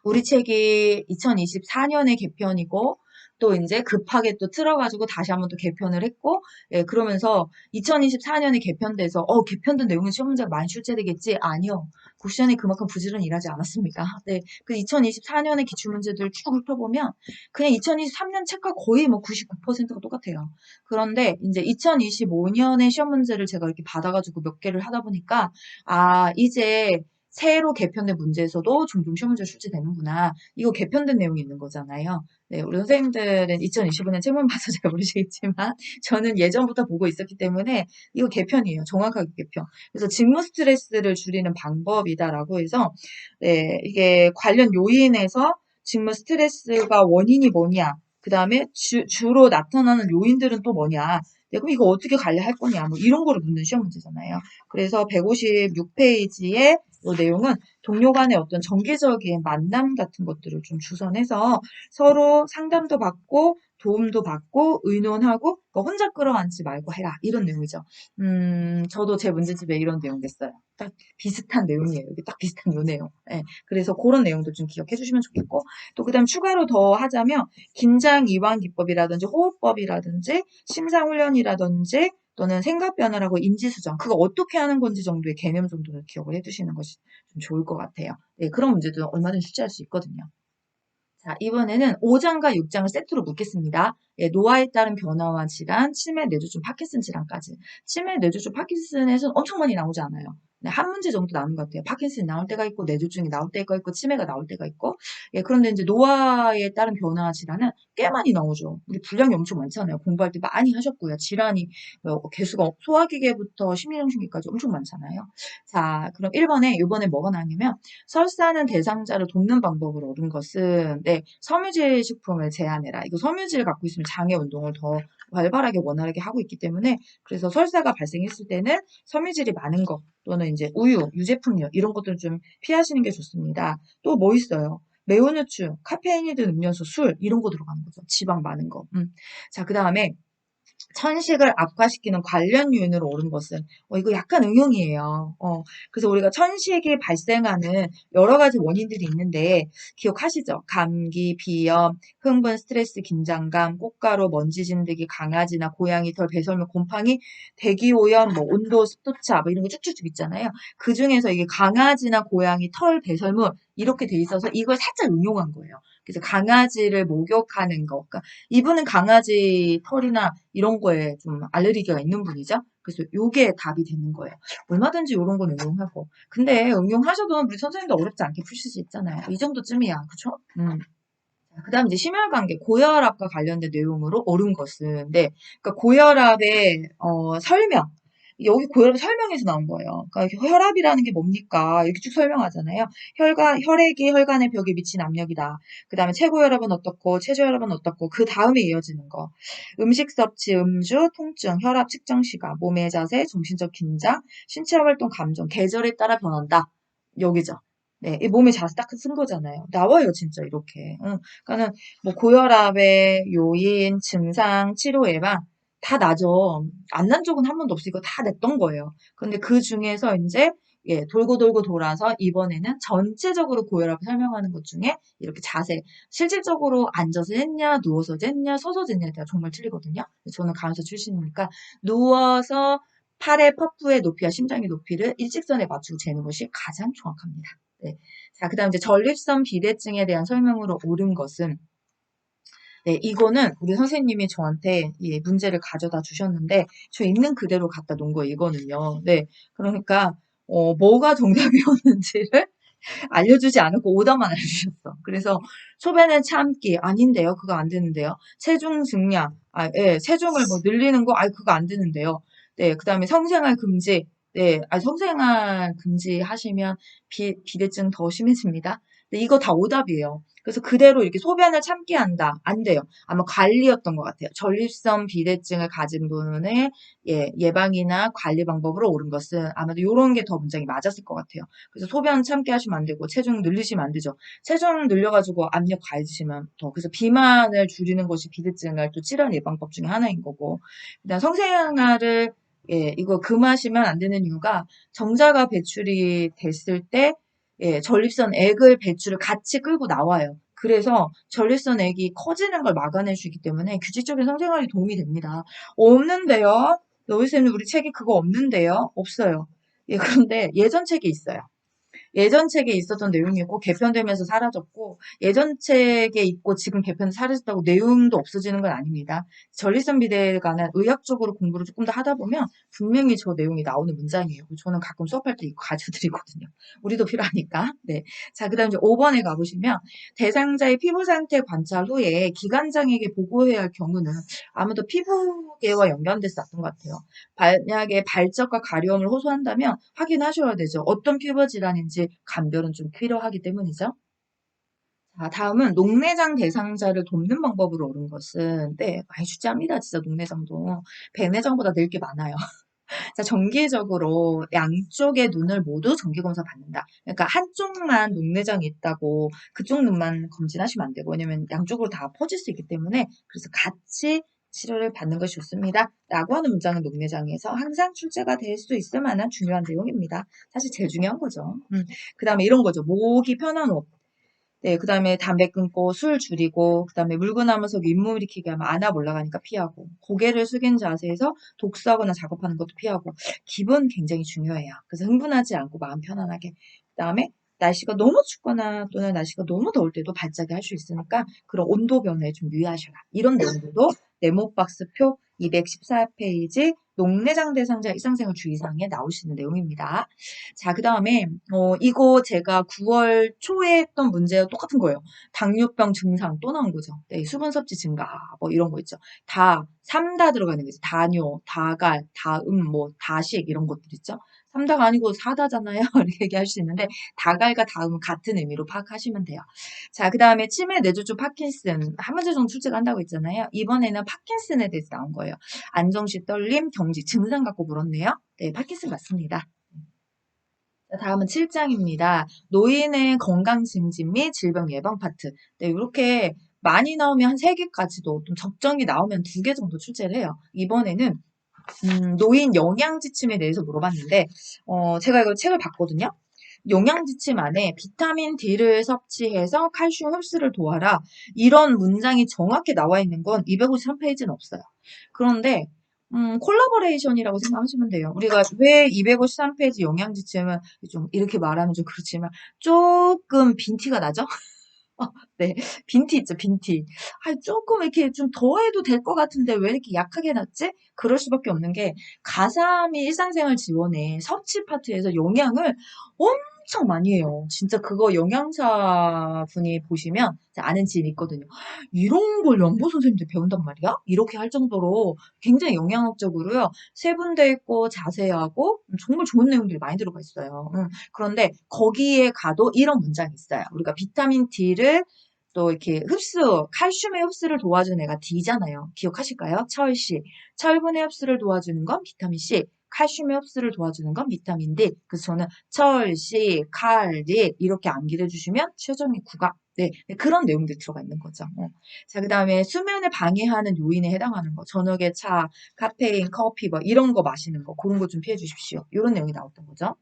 우리 책이 2024년에 개편이고 또 이제 급하게 또 틀어가지고 다시 한번 또 개편을 했고 그러면서 2024년에 개편돼서 개편된 내용은 시험 문제가 많이 출제되겠지? 아니요. 고시원이 그만큼 부지런히 일하지 않았습니다. 네, 그 2024년의 기출문제들 쭉 훑어보면 그냥 2023년 책과 거의 뭐 99%가 똑같아요. 그런데 이제 2025년의 시험 문제를 제가 이렇게 받아가지고 몇 개를 하다 보니까 아 이제 새로 개편된 문제에서도 종종 시험 문제가 출제되는구나. 이거 개편된 내용이 있는 거잖아요. 네, 우리 선생님들은 2025년 책만 봐서 잘 모르시겠지만 저는 예전부터 보고 있었기 때문에 이거 개편이에요. 정확하게 개편. 그래서 직무 스트레스를 줄이는 방법이다라고 해서 네, 이게 관련 요인에서 직무 스트레스가 원인이 뭐냐. 그 다음에 주로 나타나는 요인들은 또 뭐냐. 네, 그럼 이거 어떻게 관리할 거냐. 뭐 이런 거를 묻는 시험 문제잖아요. 그래서 156페이지에 이 내용은 동료 간의 어떤 정기적인 만남 같은 것들을 좀 주선해서 서로 상담도 받고 도움도 받고 의논하고 그러니까 혼자 끌어안지 말고 해라 이런 내용이죠. 저도 제 문제집에 이런 내용 냈어요. 딱 비슷한 내용이에요. 이게 딱 비슷한 요 내용. 예, 그래서 그런 내용도 좀 기억해 주시면 좋겠고 또 그다음 추가로 더 하자면 긴장 이완 기법이라든지 호흡법이라든지 심상 훈련이라든지 또는 생각 변화라고 인지 수정. 그거 어떻게 하는 건지 정도의 개념 정도는 기억을 해두시는 것이 좀 좋을 것 같아요. 네, 그런 문제도 얼마든지 출제할 수 있거든요. 자, 이번에는 5장과 6장을 세트로 묻겠습니다. 예, 노화에 따른 변화와 질환, 치매, 뇌졸중, 파킨슨 질환까지. 치매, 뇌졸중, 파킨슨에서는 엄청 많이 나오지 않아요. 네, 한 문제 정도 나오는 것 같아요. 파킨슨이 나올 때가 있고, 뇌졸중이 나올 때가 있고, 치매가 나올 때가 있고. 예, 그런데 이제 노화에 따른 변화와 질환은 꽤 많이 나오죠. 우리 분량이 엄청 많잖아요. 공부할 때 많이 하셨고요. 질환이 개수가 소화기계부터 심폐정신계까지 엄청 많잖아요. 자, 그럼 1번에 이번에 뭐가 나왔냐면 설사는 대상자를 돕는 방법을 얻은 것은 네, 섬유질 식품을 제한해라. 이거 섬유질을 갖고 있으면 장애 운동을 더 활발하게 원활하게 하고 있기 때문에 그래서 설사가 발생했을 때는 섬유질이 많은 것 또는 이제 우유, 유제품류 이런 것들을 좀 피하시는 게 좋습니다. 또 뭐 있어요? 매운 후추, 카페인이 든 음료수, 술 이런 거 들어가는 거죠. 지방 많은 거. 자, 그 다음에 천식을 악화시키는 관련 요인으로 오른 것은 이거 약간 응용이에요. 그래서 우리가 천식이 발생하는 여러 가지 원인들이 있는데 기억하시죠? 감기, 비염, 흥분, 스트레스, 긴장감, 꽃가루, 먼지 진드기, 강아지나 고양이 털, 배설물, 곰팡이, 대기오염, 뭐 온도, 습도차 뭐 이런 거 쭉쭉쭉 있잖아요. 그 중에서 이게 강아지나 고양이 털, 배설물 이렇게 돼 있어서 이걸 살짝 응용한 거예요. 그래서 강아지를 목욕하는 거. 그러니까 이분은 강아지 털이나 이런 거에 좀 알레르기가 있는 분이죠. 그래서 요게 답이 되는 거예요. 얼마든지 이런 건 응용하고. 근데 응용하셔도 우리 선생님도 어렵지 않게 푸실 수 있잖아요. 이 정도쯤이야. 그쵸? 그 다음 이제 심혈관계, 고혈압과 관련된 내용으로 옳은 것은, 네. 그러니까 고혈압의, 설명. 여기 고혈압 설명에서 나온 거예요. 그러니까 혈압이라는 게 뭡니까? 이렇게 쭉 설명하잖아요. 혈액이 혈관의 벽에 미친 압력이다. 그 다음에 최고혈압은 어떻고, 최저혈압은 어떻고, 그 다음에 이어지는 거. 음식 섭취, 음주, 통증, 혈압 측정 시각, 몸의 자세, 정신적 긴장, 신체 활동, 감정, 계절에 따라 변한다. 여기죠. 네, 이 몸의 자세 딱 쓴 거잖아요. 나와요, 진짜 이렇게. 응. 그러니까는 뭐 고혈압의 요인, 증상, 치료 예방 다 나죠. 안 난 적은 한 번도 없으니까 다 냈던 거예요. 근데 그 중에서 이제 예, 돌고 돌고 돌아서 이번에는 전체적으로 고혈압을 설명하는 것 중에 이렇게 자세, 실질적으로 앉아서 했냐, 누워서 했냐, 서서 했냐에 따라 정말 틀리거든요. 저는 간호사 출신이니까 누워서 팔의 퍼프의 높이와 심장의 높이를 일직선에 맞추고 재는 것이 가장 정확합니다. 네. 자, 그 다음 이제 전립선 비대증에 대한 설명으로 옳은 것은 네, 이거는 우리 선생님이 저한테 이 문제를 가져다 주셨는데 저 있는 그대로 갖다 놓은 거예요, 이거는요. 네. 그러니까 뭐가 정답이었는지를 알려주지 않고 오답만 알려주셨어. 그래서 소변의 참기 아닌데요. 그거 안 되는데요. 체중 증량, 예, 체중을 뭐 늘리는 거, 그거 안 되는데요. 네, 그다음에 성생활 금지. 네, 성생활 금지 하시면 비대증 더 심해집니다. 네, 이거 다 오답이에요. 그래서 그대로 이렇게 소변을 참게 한다. 안 돼요. 아마 관리였던 것 같아요. 전립선 비대증을 가진 분의 예방이나 관리 방법으로 옳은 것은 아마도 이런 게 더 문장이 맞았을 것 같아요. 그래서 소변 참게 하시면 안 되고 체중 늘리시면 안 되죠. 체중 늘려가지고 압력 가해지시면 더 그래서 비만을 줄이는 것이 비대증을 또 치료하는 예방법 중에 하나인 거고 그다음 성생활을 이거 금하시면 안 되는 이유가 정자가 배출이 됐을 때 전립선 액을 배출을 같이 끌고 나와요. 그래서 전립선액이 커지는 걸 막아내주기 때문에 규칙적인 성생활이 도움이 됩니다. 없는데요? 여기서는 우리 책에 그거 없는데요? 없어요. 예, 그런데 예전 책에 있어요. 예전 책에 있었던 내용이고 개편되면서 사라졌고 예전 책에 있고 지금 개편 사라졌다고 내용도 없어지는 건 아닙니다. 전립선 비대에 관한 의학적으로 공부를 조금 더 하다 보면 분명히 저 내용이 나오는 문장이에요. 저는 가끔 수업할 때 이거 가르쳐드리거든요. 우리도 필요하니까. 네. 자, 그다음 이제 5번에 가보시면 대상자의 피부 상태 관찰 후에 기관장에게 보고해야 할 경우는 아무도 피부계와 연관돼서 났던 것 같아요. 만약에 발적과 가려움을 호소한다면 확인하셔야 되죠. 어떤 피부 질환인지 감별은 좀 필요하기 때문이죠. 자, 다음은 녹내장 대상자를 돕는 방법으로 옳은 것은 네, 많이 출제합니다. 진짜 녹내장도. 백내장보다 늘 게 많아요. 자, 정기적으로 양쪽의 눈을 모두 정기검사 받는다. 그러니까 한쪽만 녹내장이 있다고 그쪽 눈만 검진하시면 안 되고 왜냐면 양쪽으로 다 퍼질 수 있기 때문에 그래서 같이 치료를 받는 것이 좋습니다. 라고 하는 문장은 녹내장에서 항상 출제가 될 수 있을 만한 중요한 내용입니다. 사실 제일 중요한 거죠. 그 다음에 이런 거죠. 목이 편한 옷. 네, 그 다음에 담배 끊고 술 줄이고, 그 다음에 물구나무서 윗몸 일으키게 하면 안압 올라가니까 피하고, 고개를 숙인 자세에서 독서하거나 작업하는 것도 피하고, 기분 굉장히 중요해요. 그래서 흥분하지 않고 마음 편안하게. 그 다음에 날씨가 너무 춥거나 또는 날씨가 너무 더울 때도 발작이 할 수 있으니까 그런 온도 변화에 좀 유의하셔라. 이런 내용들도 네모박스표 214페이지 녹내장 대상자 일상생활 주의사항에 나올 수 있는 내용입니다. 자, 그 다음에 이거 제가 9월 초에 했던 문제와 똑같은 거예요. 당뇨병 증상 또 나온 거죠. 네, 수분 섭취 증가 뭐 이런 거 있죠. 삼다 들어가는 거죠. 다뇨, 다갈, 다음, 뭐 다식 이런 것들 있죠. 삼다가 아니고 사다잖아요. 이렇게 얘기할 수 있는데 다갈과 다음은 같은 의미로 파악하시면 돼요. 자, 그 다음에 치매, 뇌졸중, 파킨슨 한 문제 정도 출제가 한다고 했잖아요. 이번에는 파킨슨에 대해서 나온 거예요. 안정시, 떨림, 경직, 증상 갖고 물었네요. 네, 파킨슨 맞습니다. 자, 다음은 7장입니다. 노인의 건강 증진 및 질병 예방 파트. 네, 이렇게 많이 나오면 한 3개까지도 좀 적정히 나오면 2개 정도 출제를 해요. 이번에는 노인 영양 지침에 대해서 물어봤는데 제가 이거 책을 봤거든요. 영양 지침 안에 비타민 D를 섭취해서 칼슘 흡수를 도와라. 이런 문장이 정확히 나와 있는 건 253페이지는 없어요. 그런데 콜라보레이션이라고 생각하시면 돼요. 우리가 왜 253페이지 영양 지침은 좀 이렇게 말하면 좀 그렇지만 조금 빈티가 나죠? 네, 빈티 있죠, 빈티. 아, 조금 이렇게 좀 더 해도 될 것 같은데 왜 이렇게 약하게 놨지? 그럴 수밖에 없는 게 가사 및 일상생활 지원에 섭취 파트에서 영양을 엄청 많이 해요. 진짜 그거 영양사 분이 보시면 아는 지인 있거든요. 이런 걸 연보 선생님들 배운단 말이야? 이렇게 할 정도로 굉장히 영양학적으로요. 세분돼 있고 자세하고 정말 좋은 내용들이 많이 들어가 있어요. 그런데 거기에 가도 이런 문장이 있어요. 우리가 비타민 D를 또 이렇게 칼슘의 흡수를 도와주는 애가 D잖아요. 기억하실까요? 철씨. 철분의 흡수를 도와주는 건 비타민 C. 칼슘의 흡수를 도와주는 건 비타민 D. 그래서 저는 철, 씨, 칼, D 이렇게 암기해 주시면 최종의 구가 네, 그런 내용들이 들어가 있는 거죠. 자, 그 다음에 수면을 방해하는 요인에 해당하는 거. 저녁에 차, 카페인, 커피 뭐 이런 거 마시는 거. 그런 거 좀 피해 주십시오. 이런 내용이 나왔던 거죠.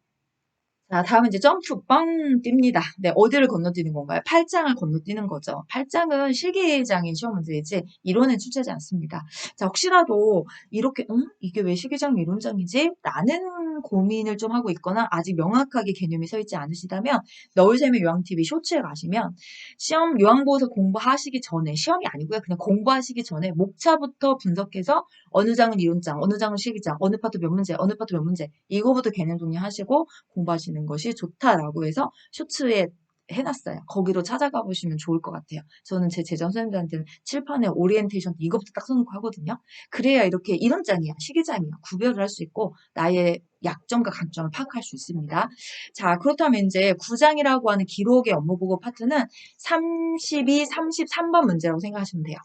자, 다음은 이제 점프 뻥 뜁니다. 네, 어디를 건너뛰는 건가요? 8장을 건너뛰는 거죠. 8장은 실기장인 시험 문제이지 이론은 출제하지 않습니다. 자, 혹시라도 이렇게 이게 왜 실기장 이론장이지? 라는 고민을 좀 하고 있거나 아직 명확하게 개념이 서 있지 않으시다면 너울샘의 요양TV 쇼츠에 가시면 시험 요양보고서 공부하시기 전에 시험이 아니고요. 그냥 공부하시기 전에 목차부터 분석해서 어느 장은 이론장, 어느 장은 실기장, 어느 파트 몇 문제, 어느 파트 몇 문제 이거부터 개념 정리하시고 공부하시는 것이 좋다라고 해서 쇼츠에 해놨어요. 거기로 찾아가 보시면 좋을 것 같아요. 저는 제 재정 선생님들한테는 칠판에 오리엔테이션 이것부터 딱 써놓고 하거든요. 그래야 이렇게 이런 장이야, 시기장이야 구별을 할 수 있고 나의 약점과 강점을 파악할 수 있습니다. 자, 그렇다면 이제 9장이라고 하는 기록의 업무보고 파트는 32, 33번 문제라고 생각하시면 돼요.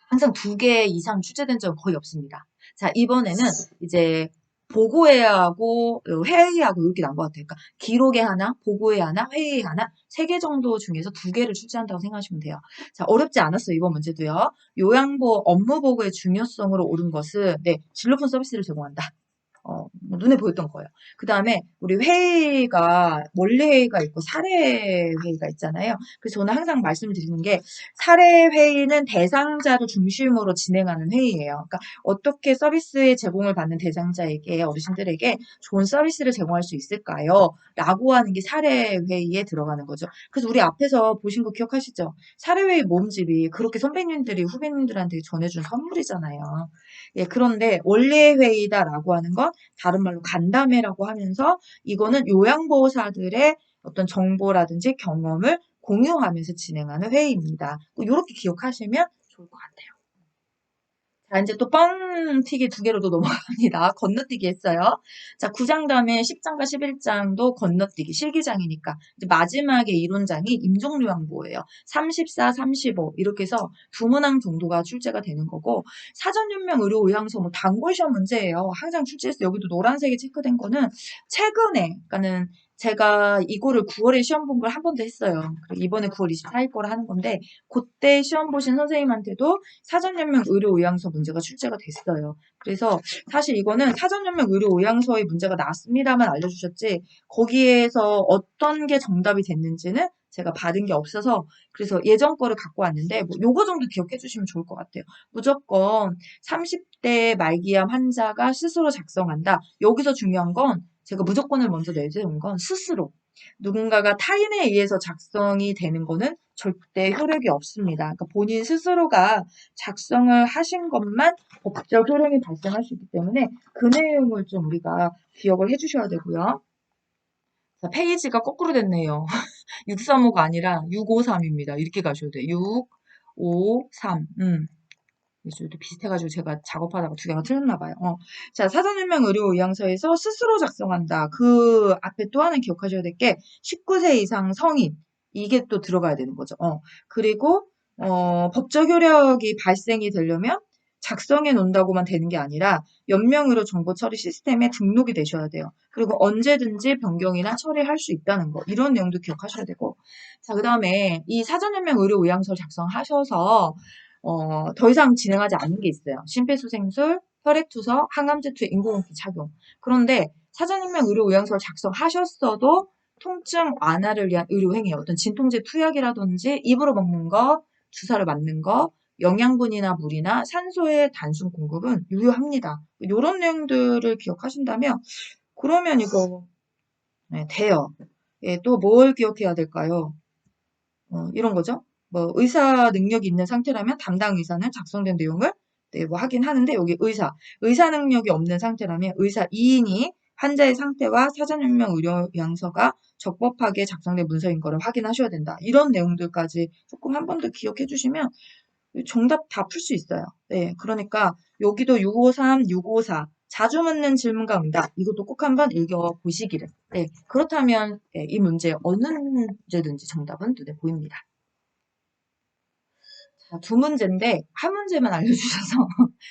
항상 2개 이상 출제된 적은 거의 없습니다. 자, 이번에는 이제 보고해야 하고 회의하고 이렇게 나온 것 같아요. 그러니까 기록에 하나, 보고에 하나, 회의에 하나, 3개 정도 중에서 2개를 출제한다고 생각하시면 돼요. 자, 어렵지 않았어요. 이번 문제도요. 요양보 업무 보고의 중요성으로 옳은 것은 네, 진로폰 서비스를 제공한다. 뭐 눈에 보였던 거예요. 그 다음에 우리 회의가 원래 회의가 있고 사례 회의가 있잖아요. 그래서 저는 항상 말씀드리는 게 사례 회의는 대상자를 중심으로 진행하는 회의예요. 그러니까 어떻게 서비스의 제공을 받는 대상자에게 어르신들에게 좋은 서비스를 제공할 수 있을까요? 라고 하는 게 사례 회의에 들어가는 거죠. 그래서 우리 앞에서 보신 거 기억하시죠? 사례 회의 모음집이 그렇게 선배님들이 후배님들한테 전해준 선물이잖아요. 예, 그런데 원래 회의다라고 하는 건 다른 말로 간담회라고 하면서 이거는 요양보호사들의 어떤 정보라든지 경험을 공유하면서 진행하는 회의입니다. 이렇게 기억하시면 좋을 것 같아요. 자, 이제 또 뻥튀기 2개로 또 넘어갑니다. 건너뛰기 했어요. 자, 9장 다음에 10장과 11장도 건너뛰기, 실기장이니까. 이제 마지막에 이론장이 임종요양보예요. 34, 35 이렇게 해서 2문항 정도가 출제가 되는 거고 사전연명 의료의향서 뭐 단골 시험 문제예요. 항상 출제해서 여기도 노란색이 체크된 거는 최근에, 그러니까는 제가 이거를 9월에 시험 본 걸 한 번 더 했어요. 이번에 9월 24일 거를 하는 건데 그때 시험 보신 선생님한테도 사전연명 의료의향서 문제가 출제가 됐어요. 그래서 사실 이거는 사전연명 의료의향서의 문제가 나왔습니다만 알려주셨지 거기에서 어떤 게 정답이 됐는지는 제가 받은 게 없어서 그래서 예전 거를 갖고 왔는데 뭐 요거 정도 기억해 주시면 좋을 것 같아요. 무조건 30대 말기암 환자가 스스로 작성한다. 여기서 중요한 건 제가 무조건을 먼저 내세운 건 스스로. 누군가가 타인에 의해서 작성이 되는 거는 절대 효력이 없습니다. 그러니까 본인 스스로가 작성을 하신 것만 법적 효력이 발생할 수 있기 때문에 그 내용을 좀 우리가 기억을 해주셔야 되고요. 자, 페이지가 거꾸로 됐네요. 635가 아니라 653입니다. 이렇게 가셔도 돼요. 653. 또 비슷해가지고 제가 작업하다가 두 개가 틀렸나 봐요. 자, 사전유명 의료의향서에서 스스로 작성한다. 그 앞에 또 하나 기억하셔야 될 게 19세 이상 성인. 이게 또 들어가야 되는 거죠. 그리고 법적 효력이 발생이 되려면 작성해 놓는다고만 되는 게 아니라 연명의료 정보 처리 시스템에 등록이 되셔야 돼요. 그리고 언제든지 변경이나 처리할 수 있다는 거. 이런 내용도 기억하셔야 되고. 자, 그 다음에 이 사전연명 의료의향서 작성하셔서 더 이상 진행하지 않는 게 있어요. 심폐소생술, 혈액투서, 항암제투, 인공호흡기 착용. 그런데 사전인명 의료의향서를 작성하셨어도 통증 완화를 위한 의료행위, 어떤 진통제 투약이라든지 입으로 먹는 거, 주사를 맞는 거, 영양분이나 물이나 산소의 단순 공급은 유효합니다. 이런 내용들을 기억하신다면 그러면 이거 네, 돼요. 예, 또 뭘 기억해야 될까요? 이런 거죠. 뭐 의사 능력이 있는 상태라면 담당 의사는 작성된 내용을 네, 뭐 하긴 하는데 여기 의사 능력이 없는 상태라면 의사 2인이 환자의 상태와 사전유명 의료양서가 적법하게 작성된 문서인 거를 확인하셔야 된다. 이런 내용들까지 조금 한 번 더 기억해 주시면 정답 다 풀 수 있어요. 네, 그러니까 여기도 653, 654 자주 묻는 질문과 응답 이것도 꼭 한번 읽어보시기를. 네, 그렇다면 네, 이 문제 어느 문제든지 정답은 눈에 보입니다. 자, 두 문제인데 한 문제만 알려주셔서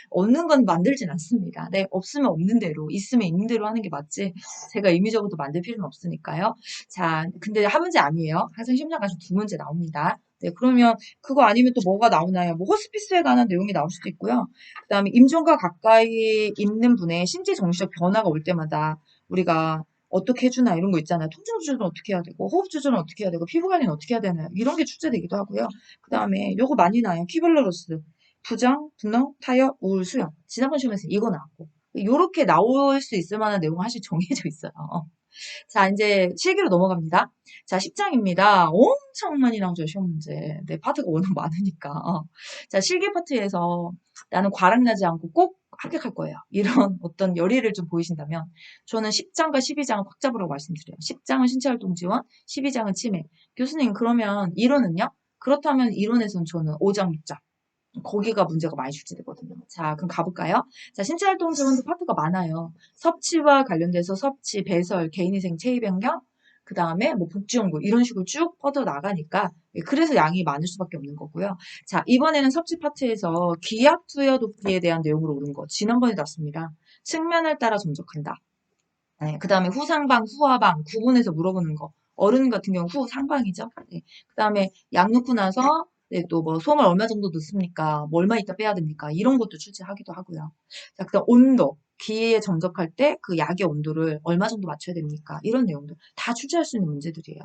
없는 건 만들진 않습니다. 네, 없으면 없는 대로, 있으면 있는 대로 하는 게 맞지. 제가 임의적으로 만들 필요는 없으니까요. 자, 근데 한 문제 아니에요. 항상 시험장 가서 두 문제 나옵니다. 네, 그러면 그거 아니면 또 뭐가 나오나요? 뭐 호스피스에 관한 내용이 나올 수도 있고요. 그다음에 임종과 가까이 있는 분의 신체 정신적 변화가 올 때마다 우리가 어떻게 해주나 이런 거 있잖아요. 통증 조절은 어떻게 해야 되고 호흡 조절은 어떻게 해야 되고 피부 관리는 어떻게 해야 되나 이런 게 출제되기도 하고요. 그다음에 요거 많이 나요. 키블러로스. 부정, 분노, 타협, 우울, 수용. 지난번 시험에서 이거 나왔고. 요렇게 나올 수 있을 만한 내용은 사실 정해져 있어요. 자, 이제 실기로 넘어갑니다. 자, 10장입니다. 엄청 많이 나오죠, 시험 문제. 네, 파트가 워낙 많으니까. 자, 실기 파트에서 나는 과락나지 않고 꼭 합격할 거예요. 이런 어떤 열의를 좀 보이신다면 저는 10장과 12장을 꽉 잡으라고 말씀드려요. 10장은 신체활동 지원, 12장은 치매. 교수님, 그러면 이론은요? 그렇다면 이론에서는 저는 5장, 6장. 거기가 문제가 많이 출제되거든요. 자, 그럼 가볼까요? 자, 신체활동 지원도 파트가 많아요. 섭취와 관련돼서 섭취, 배설, 개인위생, 체위 변경, 그 다음에 뭐 복지연구 이런 식으로 쭉 뻗어 나가니까 그래서 양이 많을 수밖에 없는 거고요. 자, 이번에는 섭취 파트에서 기압 투여 도피에 대한 내용으로 오른 거 지난번에 났습니다. 측면을 따라 점적한다. 네, 그 다음에 후상방, 후하방 구분해서 물어보는 거. 어른 같은 경우 후상방이죠. 네, 그 다음에 약 넣고 나서 네, 또 뭐 솜을 얼마 정도 넣습니까? 뭐 얼마 있다 빼야 됩니까? 이런 것도 출제하기도 하고요. 자, 그다음 온도. 기에 점적할 때 그 약의 온도를 얼마 정도 맞춰야 됩니까? 이런 내용도 다 출제할 수 있는 문제들이에요.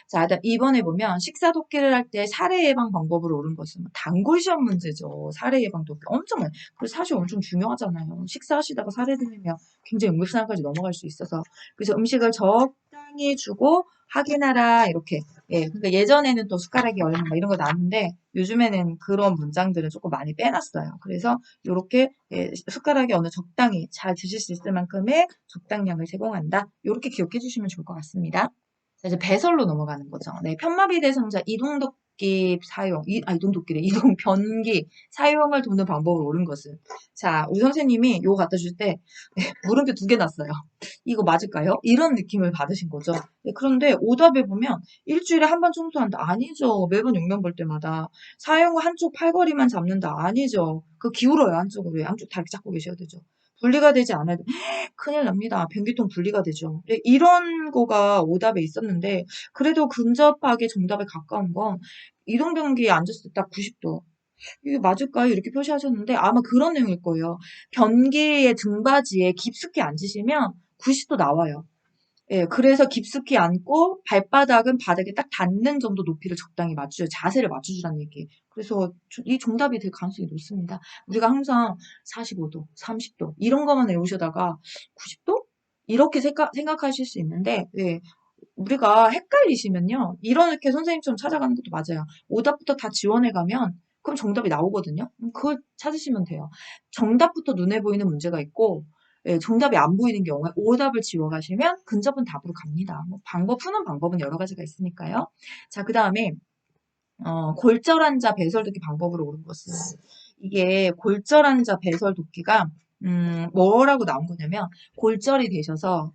자, 일단 이번에 보면 식사 도끼를 할 때 살해 예방 방법으로 옳은 것은 단골 시험 문제죠. 살해 예방 도끼 엄청 많아요. 그래서 사실 엄청 중요하잖아요. 식사하시다가 살해 들리면 굉장히 응급상황까지 넘어갈 수 있어서 그래서 음식을 적당히 주고 확인하라 이렇게 그러니까 예전에는 또 숟가락이 얼마 막 이런 거 나왔는데 요즘에는 그런 문장들은 조금 많이 빼놨어요. 그래서 이렇게 숟가락이 어느 적당히 잘 드실 수 있을 만큼의 적당량을 제공한다. 이렇게 기억해 주시면 좋을 것 같습니다. 자, 이제 배설로 넘어가는 거죠. 네, 편마비 대상자 이동도끼 사용, 이동도끼래, 이동변기 사용을 돕는 방법을 옳은 것은. 자, 우리 선생님이 이거 갖다 줄 때 물음표 2개 났어요. 이거 맞을까요? 이런 느낌을 받으신 거죠. 네, 그런데 오답에 보면 일주일에 한 번 청소한다. 아니죠. 매번 용량 볼 때마다. 사용 후 한쪽 팔걸이만 잡는다. 아니죠. 그 기울어요, 한쪽으로. 양쪽 다 이렇게 잡고 계셔야 되죠. 분리가 되지 않아도 큰일 납니다. 변기통 분리가 되죠. 네, 이런 거가 오답에 있었는데 그래도 근접하게 정답에 가까운 건 이동변기에 앉았을 때 딱 90도. 이게 맞을까요? 이렇게 표시하셨는데 아마 그런 내용일 거예요. 변기의 등받이에 깊숙이 앉으시면 90도 나와요. 예, 그래서 깊숙이 앉고 발바닥은 바닥에 딱 닿는 정도 높이를 적당히 맞추죠. 자세를 맞춰주라는 얘기예요. 그래서 이 정답이 될 가능성이 높습니다. 우리가 항상 45도, 30도 이런 것만 외우셔다가 90도? 이렇게 생각하실 수 있는데 예, 우리가 헷갈리시면요. 이렇게 선생님처럼 찾아가는 것도 맞아요. 오답부터 다 지원해가면 그럼 정답이 나오거든요. 그걸 찾으시면 돼요. 정답부터 눈에 보이는 문제가 있고 예, 정답이 안 보이는 경우에 오답을 지워가시면 근접은 답으로 갑니다. 뭐 푸는 방법은 여러 가지가 있으니까요. 자, 그 다음에 골절환자 배설도기 방법으로 옳은 것은 이게 골절환자 배설도기가 뭐라고 나온 거냐면 골절이 되셔서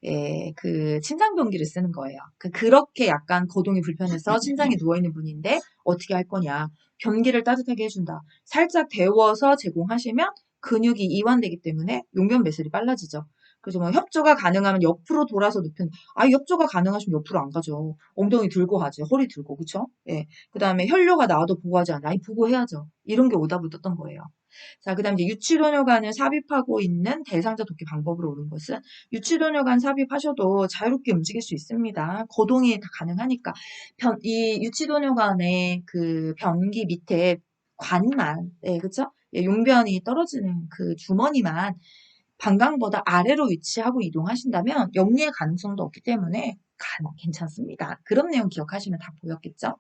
예, 그 침상변기를 쓰는 거예요. 그렇게 약간 거동이 불편해서 침상에 누워있는 분인데 어떻게 할 거냐. 변기를 따뜻하게 해준다. 살짝 데워서 제공하시면 근육이 이완되기 때문에 용변 배설이 빨라지죠. 그래서 뭐 협조가 가능하면 옆으로 돌아서 눕힌 협조가 가능하시면 옆으로 안 가죠. 엉덩이 들고 하지. 허리 들고. 그쵸? 예. 그 다음에 혈뇨가 나와도 보고하지 않아. 보고해야죠. 이런 게 오답을 떴던 거예요. 자, 그 다음 이제 유치도뇨관을 삽입하고 있는 대상자 돕기 방법으로 옳은 것은 유치도뇨관 삽입하셔도 자유롭게 움직일 수 있습니다. 거동이 다 가능하니까. 이 유치도뇨관의 그 변기 밑에 관만, 예, 그쵸? 예, 용변이 떨어지는 그 주머니만 방광보다 아래로 위치하고 이동하신다면 역리의 가능성도 없기 때문에 괜찮습니다. 그런 내용 기억하시면 다 보였겠죠?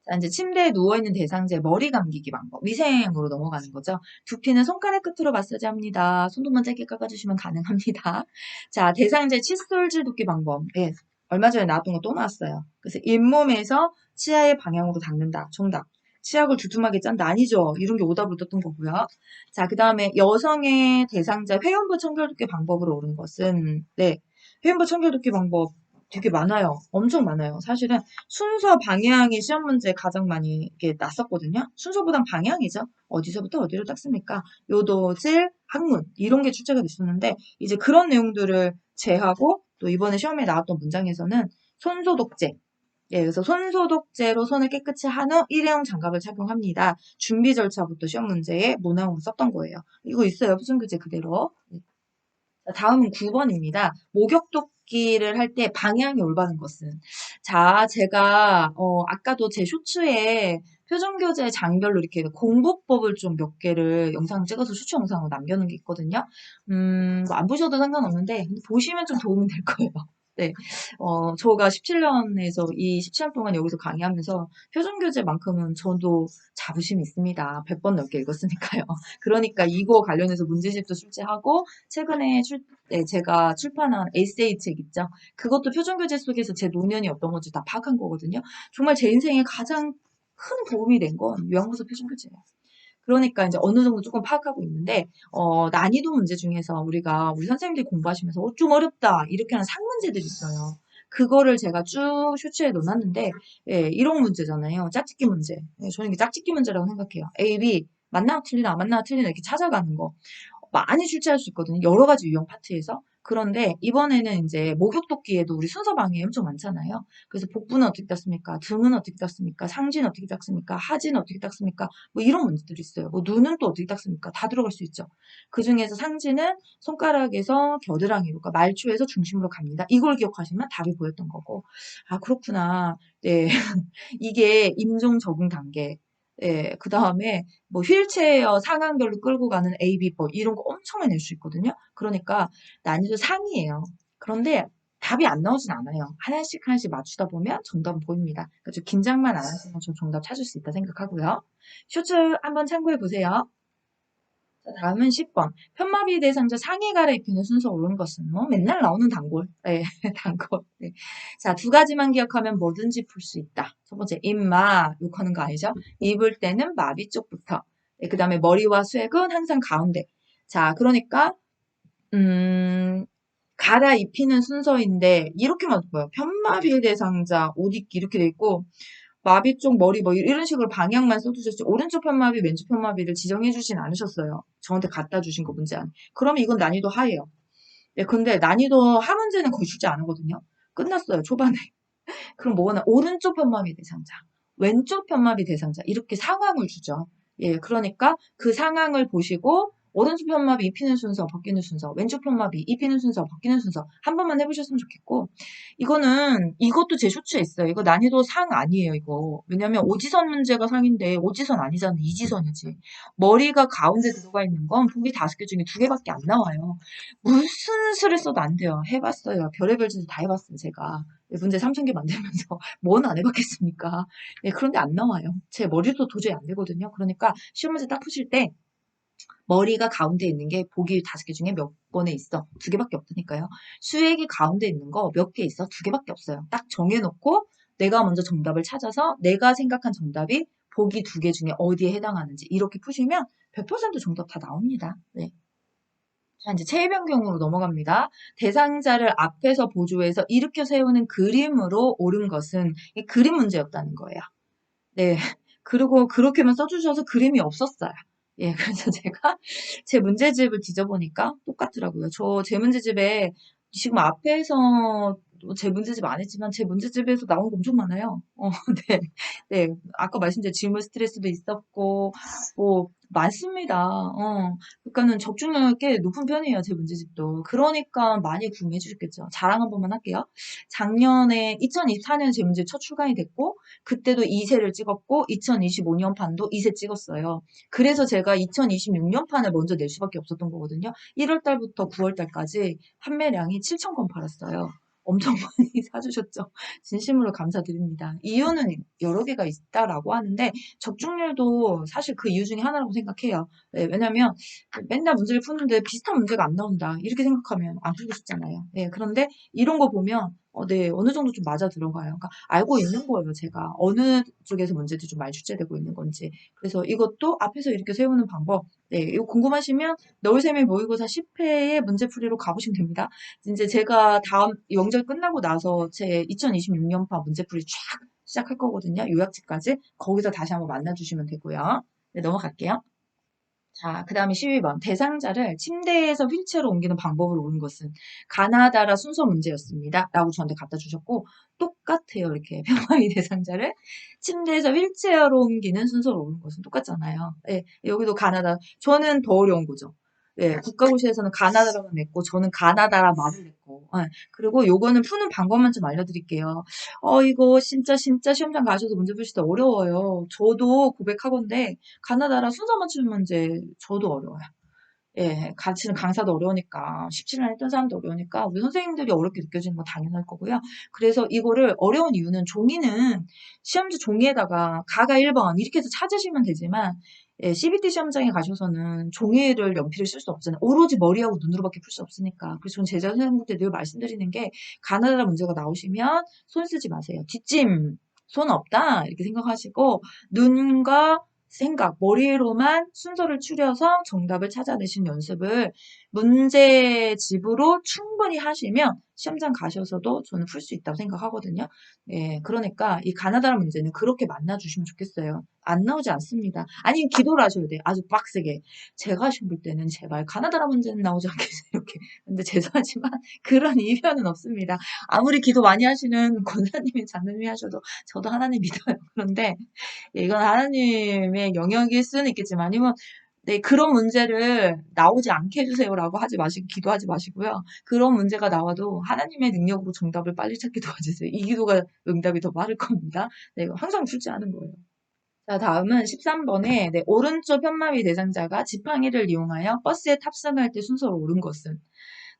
자, 이제 침대에 누워있는 대상자의 머리 감기기 방법. 위생으로 넘어가는 거죠. 두피는 손가락 끝으로 마사지합니다. 손톱만 짧게 깎아주시면 가능합니다. 자, 대상자의 칫솔질 붓기 방법. 예, 얼마 전에 나왔던 거 또 나왔어요. 그래서 잇몸에서 치아의 방향으로 닦는다. 정답. 치약을 두툼하게 짠다. 아니죠. 이런 게 오답으로 떴던 거고요. 자, 그 다음에 여성의 대상자 회원부 청결 붓기 방법으로 옳은 것은 네, 회원부 청결 붓기 방법 되게 많아요. 엄청 많아요. 사실은 순서 방향이 시험 문제에 가장 많이 이렇게 났었거든요. 순서보단 방향이죠. 어디서부터 어디로 닦습니까? 요도질, 학문 이런 게 출제가 됐었는데 이제 그런 내용들을 제하고 또 이번에 시험에 나왔던 문장에서는 손소독제 예, 그래서 손소독제로 손을 깨끗이 한 후 일회용 장갑을 착용합니다. 준비 절차부터 시험 문제에 문항으로 썼던 거예요. 이거 있어요. 표준교재 그대로. 네. 다음은 9번입니다. 목욕도끼를 할 때 방향이 올바른 것은? 자, 제가 아까도 제 쇼츠에 표준교재 장별로 이렇게 공부법을 좀 몇 개를 영상 찍어서 쇼츠 영상으로 남겨놓은 게 있거든요. 뭐안 보셔도 상관없는데 보시면 좀 도움이 될 거예요. 네, 저가 17년에서 이 17년 동안 여기서 강의하면서 표준교재만큼은 저도 자부심이 있습니다. 100번 넘게 읽었으니까요. 그러니까 이거 관련해서 문제집도 출제하고 최근에 제가 출판한 에세이 책 있죠. 그것도 표준교재 속에서 제 노년이 어떤 건지 다 파악한 거거든요. 정말 제 인생에 가장 큰 도움이 된 건 요양보서 표준교재예요. 그러니까 이제 어느 정도 조금 파악하고 있는데, 난이도 문제 중에서 우리 선생님들이 공부하시면서 좀 어렵다 이렇게 하는 상문제들이 있어요. 그거를 제가 쭉 쇼츠에 넣어놨는데, 예, 이런 문제잖아요. 짝짓기 문제. 예, 저는 이게 짝짓기 문제라고 생각해요. A, B, 맞나 틀리나, 맞나 틀리나 이렇게 찾아가는 거. 많이 출제할 수 있거든요. 여러 가지 유형 파트에서. 그런데 이번에는 이제 목욕도끼에도 우리 순서 방해 엄청 많잖아요. 그래서 복부는 어떻게 닦습니까? 등은 어떻게 닦습니까? 상지는 어떻게 닦습니까? 하지는 어떻게 닦습니까? 뭐 이런 문제들이 있어요. 뭐 눈은 또 어떻게 닦습니까? 다 들어갈 수 있죠. 그 중에서 상지는 손가락에서 겨드랑이로, 그러니까 말초에서 중심으로 갑니다. 이걸 기억하시면 답이 보였던 거고. 아, 그렇구나. 네. 이게 임종 적응 단계. 예, 그 다음에 뭐 휠체어 상황별로 끌고 가는 A, B 법 이런 거 엄청 많이 낼 수 있거든요. 그러니까 난이도 상이에요. 그런데 답이 안 나오진 않아요. 하나씩 하나씩 맞추다 보면 정답은 보입니다. 그러니까 좀 긴장만 안 하시면 좀 정답 찾을 수 있다 생각하고요. 쇼츠 한번 참고해 보세요. 자, 다음은 10번. 편마비 대상자 상의 갈아입히는 순서 옳은 것은 뭐 맨날 나오는 단골. 네, 단골. 네. 자, 두 가지만 기억하면 뭐든지 풀 수 있다. 첫 번째, 입마. 욕하는 거 아니죠? 입을 때는 마비 쪽부터. 네, 그 다음에 머리와 쇠근 항상 가운데. 자, 그러니까 갈아입히는 순서인데 이렇게만 보여. 편마비 대상자 옷 입기 이렇게 돼 있고 마비 쪽 머리 뭐 이런 식으로 방향만 써두셨지 오른쪽 편마비 왼쪽 편마비를 지정해 주진 않으셨어요. 저한테 갖다 주신 거 문제 안에. 그러면 이건 난이도 하예요. 네, 근데 난이도 하 문제는 거의 출제 안 하거든요. 끝났어요 초반에. 그럼 뭐가 오른쪽 편마비 대상자, 왼쪽 편마비 대상자 이렇게 상황을 주죠. 예, 그러니까 그 상황을 보시고 오른쪽 편마비 입히는 순서, 벗기는 순서, 왼쪽 편마비 입히는 순서, 벗기는 순서 한 번만 해보셨으면 좋겠고, 이것도 제 쇼츠에 있어요. 이거 난이도 상 아니에요, 이거. 왜냐면 오지선 문제가 상인데 오지선 아니잖아, 이지선이지. 머리가 가운데 들어가 있는 건 보기 5개 중에 2개밖에 안 나와요. 무슨 수를 써도 안 돼요. 해봤어요. 별의별 짓을 다 해봤어요, 제가. 문제 3,000개 만들면서 뭔 안 해봤겠습니까? 예, 그런데 안 나와요. 제 머리도 도저히 안 되거든요. 그러니까 시험 문제 딱 푸실 때 머리가 가운데 있는 게 보기 5개 중에 몇 번에 있어? 2개밖에 없다니까요. 수액이 가운데 있는 거 몇 개 있어? 2개밖에 없어요. 딱 정해놓고 내가 먼저 정답을 찾아서 내가 생각한 정답이 보기 2개 중에 어디에 해당하는지 이렇게 푸시면 100% 정답 다 나옵니다. 네. 자, 이제 체변경으로 넘어갑니다. 대상자를 앞에서 보조해서 일으켜 세우는 그림으로 옳은 것은 이 그림 문제였다는 거예요. 네. 그리고 그렇게만 써주셔서 그림이 없었어요. 예, 그래서 제가 제 문제집을 뒤져보니까 똑같더라고요. 제 문제집에 지금 앞에서 제 문제집 안 했지만 제 문제집에서 나온 거 엄청 많아요. 네. 네. 아까 말씀드린 질문 스트레스도 있었고, 뭐, 많습니다. 그러니까는 적중률 꽤 높은 편이에요, 제 문제집도. 그러니까 많이 궁금해 주셨겠죠. 자랑 한 번만 할게요. 작년에 2024년 제 문제 첫 출간이 됐고, 그때도 2세를 찍었고, 2025년 판도 2세 찍었어요. 그래서 제가 2026년 판을 먼저 낼 수밖에 없었던 거거든요. 1월 달부터 9월 달까지 판매량이 7,000건 팔았어요. 엄청 많이 사주셨죠. 진심으로 감사드립니다. 이유는 여러 개가 있다라고 하는데 적중률도 사실 그 이유 중에 하나라고 생각해요. 네, 왜냐면 맨날 문제를 푸는데 비슷한 문제가 안 나온다. 이렇게 생각하면 안 풀고 싶잖아요. 네, 그런데 이런 거 보면 네, 어느 정도 좀 맞아 들어가요. 그러니까 알고 있는 거예요, 제가. 어느 쪽에서 문제들이 좀 많이 출제되고 있는 건지. 그래서 이것도 앞에서 이렇게 세우는 방법. 네, 이거 궁금하시면 너울세미 모의고사 10회의 문제풀이로 가보시면 됩니다. 이제 제가 다음 영절 끝나고 나서 제 2026년파 문제풀이 쫙 시작할 거거든요. 요약집까지. 거기서 다시 한번 만나주시면 되고요. 네, 넘어갈게요. 자, 그 다음에 12번. 대상자를 침대에서 휠체어로 옮기는 방법을 옳은 것은 가나다라 순서 문제였습니다. 라고 저한테 갖다 주셨고, 똑같아요. 이렇게 병아리 대상자를 침대에서 휠체어로 옮기는 순서로 옳은 것은 똑같잖아요. 네, 여기도 가나다. 저는 더 어려운 거죠. 네, 국가고시에서는 가나다라만 냈고, 저는 가나다라 말을 냈고, 네, 그리고 요거는 푸는 방법만 좀 알려드릴게요. 이거 진짜 시험장 가셔서 문제 푸실 때 어려워요. 저도 고백하건데, 가나다라 순서 맞추는 문제 저도 어려워요. 예, 가르치는 강사도 어려우니까, 17년 했던 사람도 어려우니까, 우리 선생님들이 어렵게 느껴지는 건 당연할 거고요. 그래서 이거를 어려운 이유는 종이는 시험지 종이에다가 가가 1번 이렇게 해서 찾으시면 되지만, 예, CBT 시험장에 가셔서는 종이를 연필을 쓸 수 없잖아요. 오로지 머리하고 눈으로밖에 풀 수 없으니까. 그래서 저는 제자 선생님한테 늘 말씀드리는 게, 가나다라 문제가 나오시면 손 쓰지 마세요. 뒷짐, 손 없다. 이렇게 생각하시고, 눈과 생각, 머리로만 순서를 추려서 정답을 찾아내신 연습을 문제집으로 충분히 하시면 시험장 가셔서도 저는 풀 수 있다고 생각하거든요. 예, 그러니까 이 가나다라 문제는 그렇게 만나주시면 좋겠어요. 안 나오지 않습니다. 아니면 기도를 하셔야 돼요. 아주 빡세게. 제가 시험 볼 때는 제발 가나다라 문제는 나오지 않겠어요. 이렇게. 근데 죄송하지만 그런 이변은 없습니다. 아무리 기도 많이 하시는 권사님이 장로님이 하셔도 저도 하나님 믿어요. 그런데 예, 이건 하나님의 영역일 수는 있겠지만, 아니면, 네, 그런 문제를 나오지 않게 해주세요라고 하지 마시고, 기도하지 마시고요. 그런 문제가 나와도 하나님의 능력으로 정답을 빨리 찾게 도와주세요. 이 기도가 응답이 더 빠를 겁니다. 네, 이거 항상 출제하는 거예요. 자, 다음은 13번에, 네, 오른쪽 편마비 대상자가 지팡이를 이용하여 버스에 탑승할 때 순서로 옳은 것은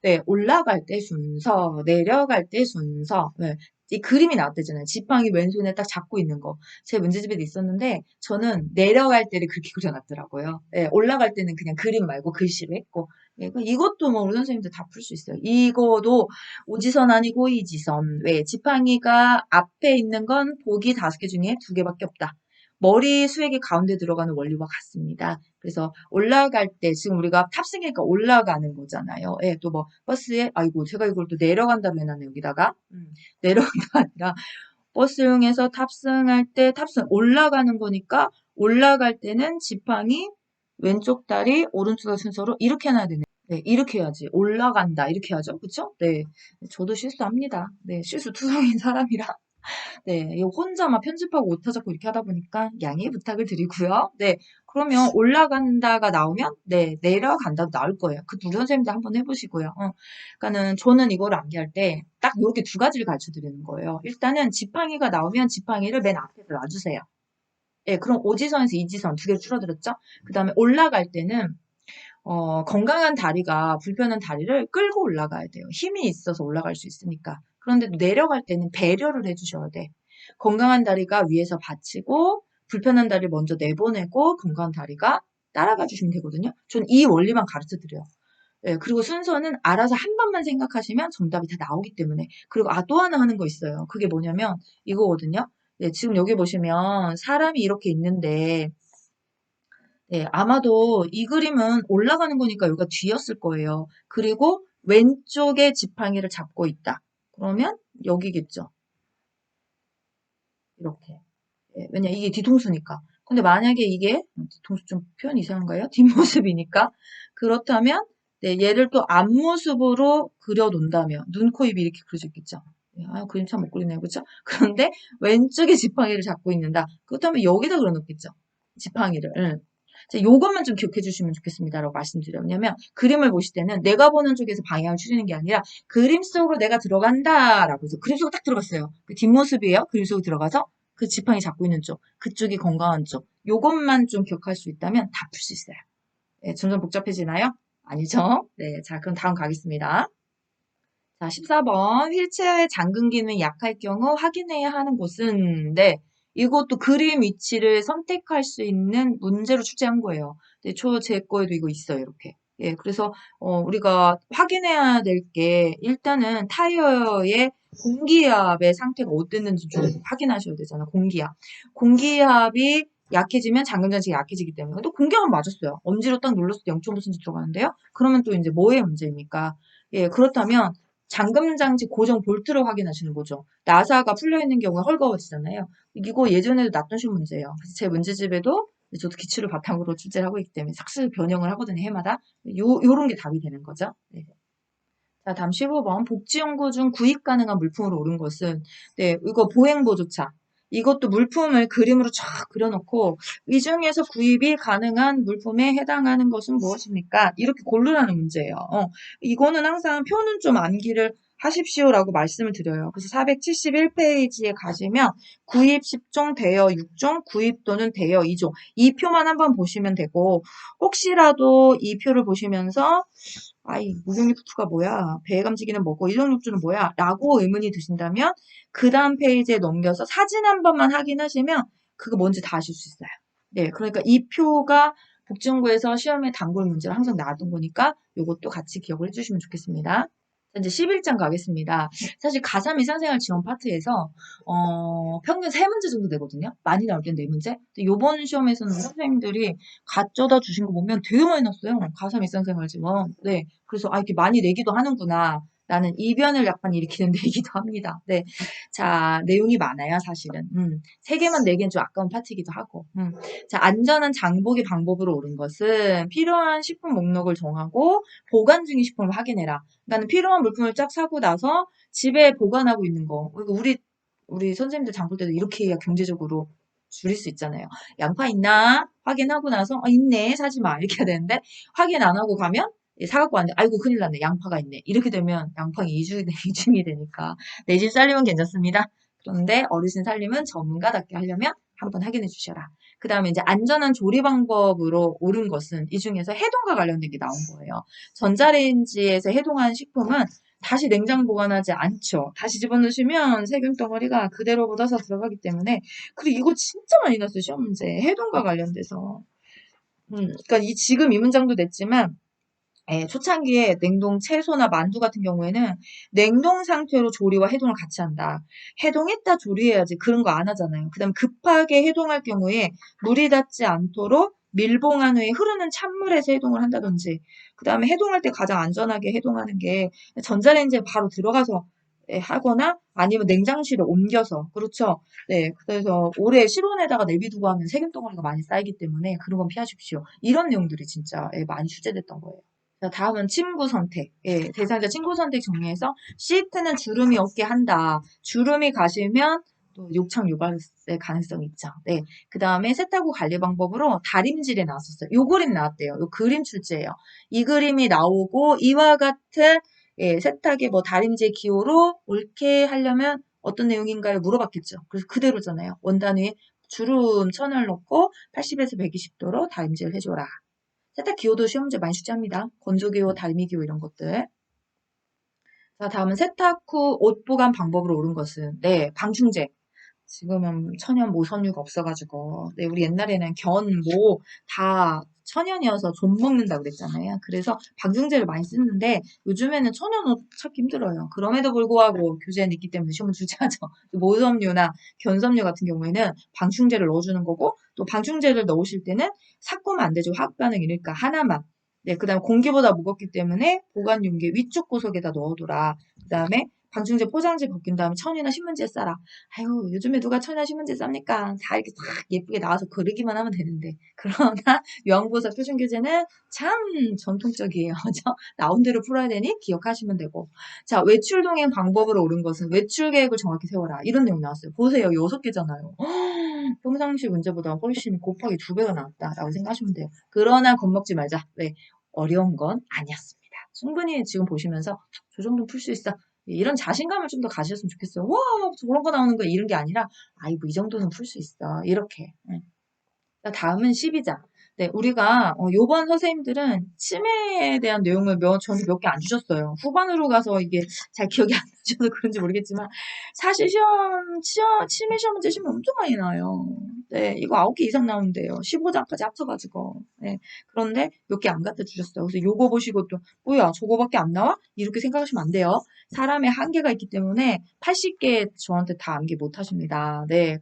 네, 올라갈 때 순서, 내려갈 때 순서. 네, 이 그림이 나왔대잖아요. 지팡이 왼손에 딱 잡고 있는 거. 제 문제집에도 있었는데, 저는 내려갈 때를 그렇게 그려놨더라고요. 네, 올라갈 때는 그냥 그림 말고 글씨로 했고. 네, 이것도 뭐 우리 선생님들 다 풀 수 있어요. 이거도 오지선 아니고 이지선. 왜? 지팡이가 앞에 있는 건 보기 5개 중에 2개밖에 없다. 머리 수액이 가운데 들어가는 원리와 같습니다. 그래서 올라갈 때 지금 우리가 탑승이니까 올라가는 거잖아요. 예, 또 뭐 버스에 아이고 제가 이걸 또 내려간다고 해놨네 여기다가 내려간다가 아니라 버스용에서 탑승할 때 탑승 올라가는 거니까 올라갈 때는 지팡이 왼쪽 다리 오른쪽 다리 순서로 이렇게 해놔야 되네. 네, 이렇게 해야지. 올라간다 이렇게 하죠. 그쵸? 네, 저도 실수합니다. 네, 실수 투성인 사람이라. 네, 이거 혼자 막 편집하고 오타 잡고 이렇게 하다 보니까 양해 부탁을 드리고요. 네, 그러면 올라간다가 나오면 네, 내려간다도 나올 거예요. 그 두 선생님도 한번 해보시고요. 그러니까는 저는 이거를 암기할 때 딱 이렇게 두 가지를 가르쳐 드리는 거예요. 일단은 지팡이가 나오면 지팡이를 맨 앞에서 놔주세요. 예, 그럼 오지선에서 이지선 두 개를 줄어들었죠? 그 다음에 올라갈 때는 건강한 다리가 불편한 다리를 끌고 올라가야 돼요. 힘이 있어서 올라갈 수 있으니까. 그런데 내려갈 때는 배려를 해주셔야 돼. 건강한 다리가 위에서 받치고 불편한 다리를 먼저 내보내고 건강한 다리가 따라가 주시면 되거든요. 전 이 원리만 가르쳐 드려요. 예, 그리고 순서는 알아서 한 번만 생각하시면 정답이 다 나오기 때문에. 그리고 또 하나 하는 거 있어요. 그게 뭐냐면 이거거든요. 예, 지금 여기 보시면 사람이 이렇게 있는데 네, 아마도 이 그림은 올라가는 거니까 여기가 뒤였을 거예요. 그리고 왼쪽에 지팡이를 잡고 있다. 그러면 여기겠죠. 이렇게. 예, 왜냐, 이게 뒤통수니까. 근데 만약에 이게, 뒤통수 좀 표현 이상한가요? 뒷모습이니까. 그렇다면, 네, 얘를 또 앞모습으로 그려놓는다면, 눈, 코, 입이 이렇게 그려져 있겠죠. 예, 그림 참 못 그리네요. 그렇죠? 그런데 왼쪽에 지팡이를 잡고 있는다. 그렇다면 여기다 그려놓겠죠. 지팡이를. 응. 자, 요것만 좀 기억해 주시면 좋겠습니다라고 말씀드려요. 왜냐면 그림을 보실 때는 내가 보는 쪽에서 방향을 추리는 게 아니라 그림 속으로 내가 들어간다라고 해서 그림 속으로 딱 들어갔어요. 그 뒷모습이에요. 그림 속으로 들어가서 그 지팡이 잡고 있는 쪽, 그쪽이 건강한 쪽. 요것만 좀 기억할 수 있다면 다 풀 수 있어요. 네, 점점 복잡해지나요? 아니죠? 네, 자, 그럼 다음 가겠습니다. 자, 14번. 휠체어의 잠금 기능이 약할 경우 확인해야 하는 곳은, 네, 이것도 그림 위치를 선택할 수 있는 문제로 출제한 거예요. 네, 제 거에도 이거 있어요, 이렇게. 예, 그래서, 우리가 확인해야 될 게, 일단은 타이어의 공기압의 상태가 어땠는지 좀 확인하셔야 되잖아, 공기압. 공기압이 약해지면 잠금 장치가 약해지기 때문에. 또 공기압은 맞았어요. 엄지로 딱 눌렀을 때 0.5cm 들어가는데요. 그러면 또 이제 뭐의 문제입니까? 예, 그렇다면, 잠금 장치 고정 볼트를 확인하시는 거죠. 나사가 풀려 있는 경우에 헐거워지잖아요. 이거 예전에도 났던 시험 문제예요. 그래서 제 문제집에도 저도 기출을 바탕으로 출제를 하고 있기 때문에 삭스 변형을 하거든요, 해마다. 요런 게 답이 되는 거죠. 네. 자, 다음 15번. 복지연구 중 구입 가능한 물품으로 옳은 것은, 네, 이거 보행보조차. 이것도 물품을 그림으로 쫙 그려놓고, 이 중에서 구입이 가능한 물품에 해당하는 것은 무엇입니까? 이렇게 고르라는 문제예요. 이거는 항상 표는 좀 암기를 하십시오라고 말씀을 드려요. 그래서 471페이지에 가시면 구입 10종, 대여 6종, 구입 또는 대여 2종. 이 표만 한번 보시면 되고, 혹시라도 이 표를 보시면서 이 무경육수가 뭐야? 배감지기는 뭐고 일용육주는 뭐야? 라고 의문이 드신다면 그 다음 페이지에 넘겨서 사진 한 번만 확인하시면 그거 뭔지 다 아실 수 있어요. 네, 그러니까 이 표가 복지연구에서 시험에 단골 문제로 항상 나왔던 거니까 이것도 같이 기억을 해주시면 좋겠습니다. 이제 11장 가겠습니다. 사실 가3 일상생활 지원 파트에서 평균 3문제 정도 되거든요. 많이 나올 땐 4문제. 근데 요번 시험에서는 선생님들이 가져다 주신 거 보면 되게 많이 났어요. 가3 일상생활 지원. 네. 그래서 이렇게 많이 내기도 하는구나. 나는 이변을 약간 일으키는 내기도 합니다. 네. 자, 내용이 많아요, 사실은. 3개만 내기엔 좀 아까운 파트이기도 하고. 자, 안전한 장보기 방법으로 옳은 것은 필요한 식품 목록을 정하고 보관 중인 식품을 확인해라. 그러니까 필요한 물품을 쫙 사고 나서 집에 보관하고 있는 거. 그리고 우리 선생님들 장볼 때도 이렇게 해야 경제적으로 줄일 수 있잖아요. 양파 있나? 확인하고 나서 있네. 사지 마. 이렇게 해야 되는데 확인 안 하고 가면 사갖고 왔는데 아이고 큰일 났네. 양파가 있네. 이렇게 되면 양파가 이중이 되니까 내 집 살림은 괜찮습니다. 그런데 어르신 살림은 전문가답게 하려면 한번 확인해 주셔라. 그 다음에 이제 안전한 조리 방법으로 옳은 것은 이 중에서 해동과 관련된 게 나온 거예요. 전자레인지에서 해동한 식품은 다시 냉장 보관하지 않죠. 다시 집어넣으시면 세균 덩어리가 그대로 묻어서 들어가기 때문에. 그리고 이거 진짜 많이 났어요, 시험 문제. 해동과 관련돼서. 그러니까 지금 이 문장도 냈지만 초창기에 냉동 채소나 만두 같은 경우에는 냉동 상태로 조리와 해동을 같이 한다. 해동했다 조리해야지 그런 거 안 하잖아요. 그 다음에 급하게 해동할 경우에 물이 닿지 않도록 밀봉한 후에 흐르는 찬물에서 해동을 한다든지 그 다음에 해동할 때 가장 안전하게 해동하는 게 전자레인지에 바로 들어가서 하거나 아니면 냉장실에 옮겨서 그렇죠. 네, 그래서 오래 실온에다가 내비두고 하면 세균 덩어리가 많이 쌓이기 때문에 그런 건 피하십시오. 이런 내용들이 진짜 많이 출제됐던 거예요. 자, 다음은 친구 선택. 대상자 친구 선택 정리해서 시트는 주름이 없게 한다. 주름이 가시면 또 욕창 유발될 가능성이 있죠. 네. 그 다음에 세탁후 관리 방법으로 다림질이 나왔었어요. 요 그림 나왔대요. 요 그림 출제예요. 이 그림이 나오고 이와 같은 예, 세탁의 뭐 다림질 기호로 옳게 하려면 어떤 내용인가요? 물어봤겠죠. 그래서 그대로잖아요. 원단 위에 주름 천을 넣고 80에서 120도로 다림질을 해줘라. 세탁 기호도 시험 문제 많이 출제합니다. 건조 기호, 다림이 기호 이런 것들. 자, 다음은 세탁 후 옷 보관 방법으로 옳은 것은 네, 방충제. 지금은 천연 모섬유가 없어가지고 네, 우리 옛날에는 견, 모 다 천연이어서 좀 먹는다고 그랬잖아요. 그래서 방충제를 많이 쓰는데 요즘에는 천연 옷 찾기 힘들어요. 그럼에도 불구하고 교재에 있기 때문에 시험을 출제하죠. 모섬유나 견섬유 같은 경우에는 방충제를 넣어주는 거고 또 방충제를 넣으실 때는 삭으면 안 되죠. 화학 반응이 니까 하나만. 네, 그 다음에 공기보다 무겁기 때문에 보관 용기 위쪽 구석에다 넣어둬라. 그 다음에 방충제 포장지 벗긴 다음에 천이나 신문지에 싸라. 아유, 요즘에 누가 천연 신문지 쌉니까? 다 이렇게 딱 예쁘게 나와서 그리기만 하면 되는데. 그러나 요양보호사 표준교재는 참 전통적이에요. 그죠? 나온 대로 풀어야 되니 기억하시면 되고. 자, 외출 동행 방법으로 옳은 것은 외출 계획을 정확히 세워라. 이런 내용 나왔어요. 보세요. 6개잖아요. 평상시 문제보다 훨씬 곱하기 2배가 나왔다라고 생각하시면 돼요. 그러나 겁먹지 말자. 왜? 어려운 건 아니었습니다. 충분히 지금 보시면서 저 정도 풀 수 있어. 이런 자신감을 좀 더 가셨으면 좋겠어요. 와, 저런 거 나오는 거 이런 게 아니라, 아이, 뭐 이 정도는 풀 수 있어. 이렇게. 네. 자, 다음은 12장. 네, 우리가 요번 선생님들은 치매에 대한 내용을 저한테 몇 개 안 주셨어요. 후반으로 가서 이게 잘 기억이 안 나셔서 그런지 모르겠지만 사실 치매 시험 문제 시험 엄청 많이 나요. 네, 이거 9개 이상 나오는데요. 15장까지 합쳐가지고. 네, 그런데 몇 개 안 갖다 주셨어요. 그래서 요거 보시고 또 뭐야 저거밖에 안 나와? 이렇게 생각하시면 안 돼요. 사람의 한계가 있기 때문에 80개 저한테 다 암기 못 하십니다. 네,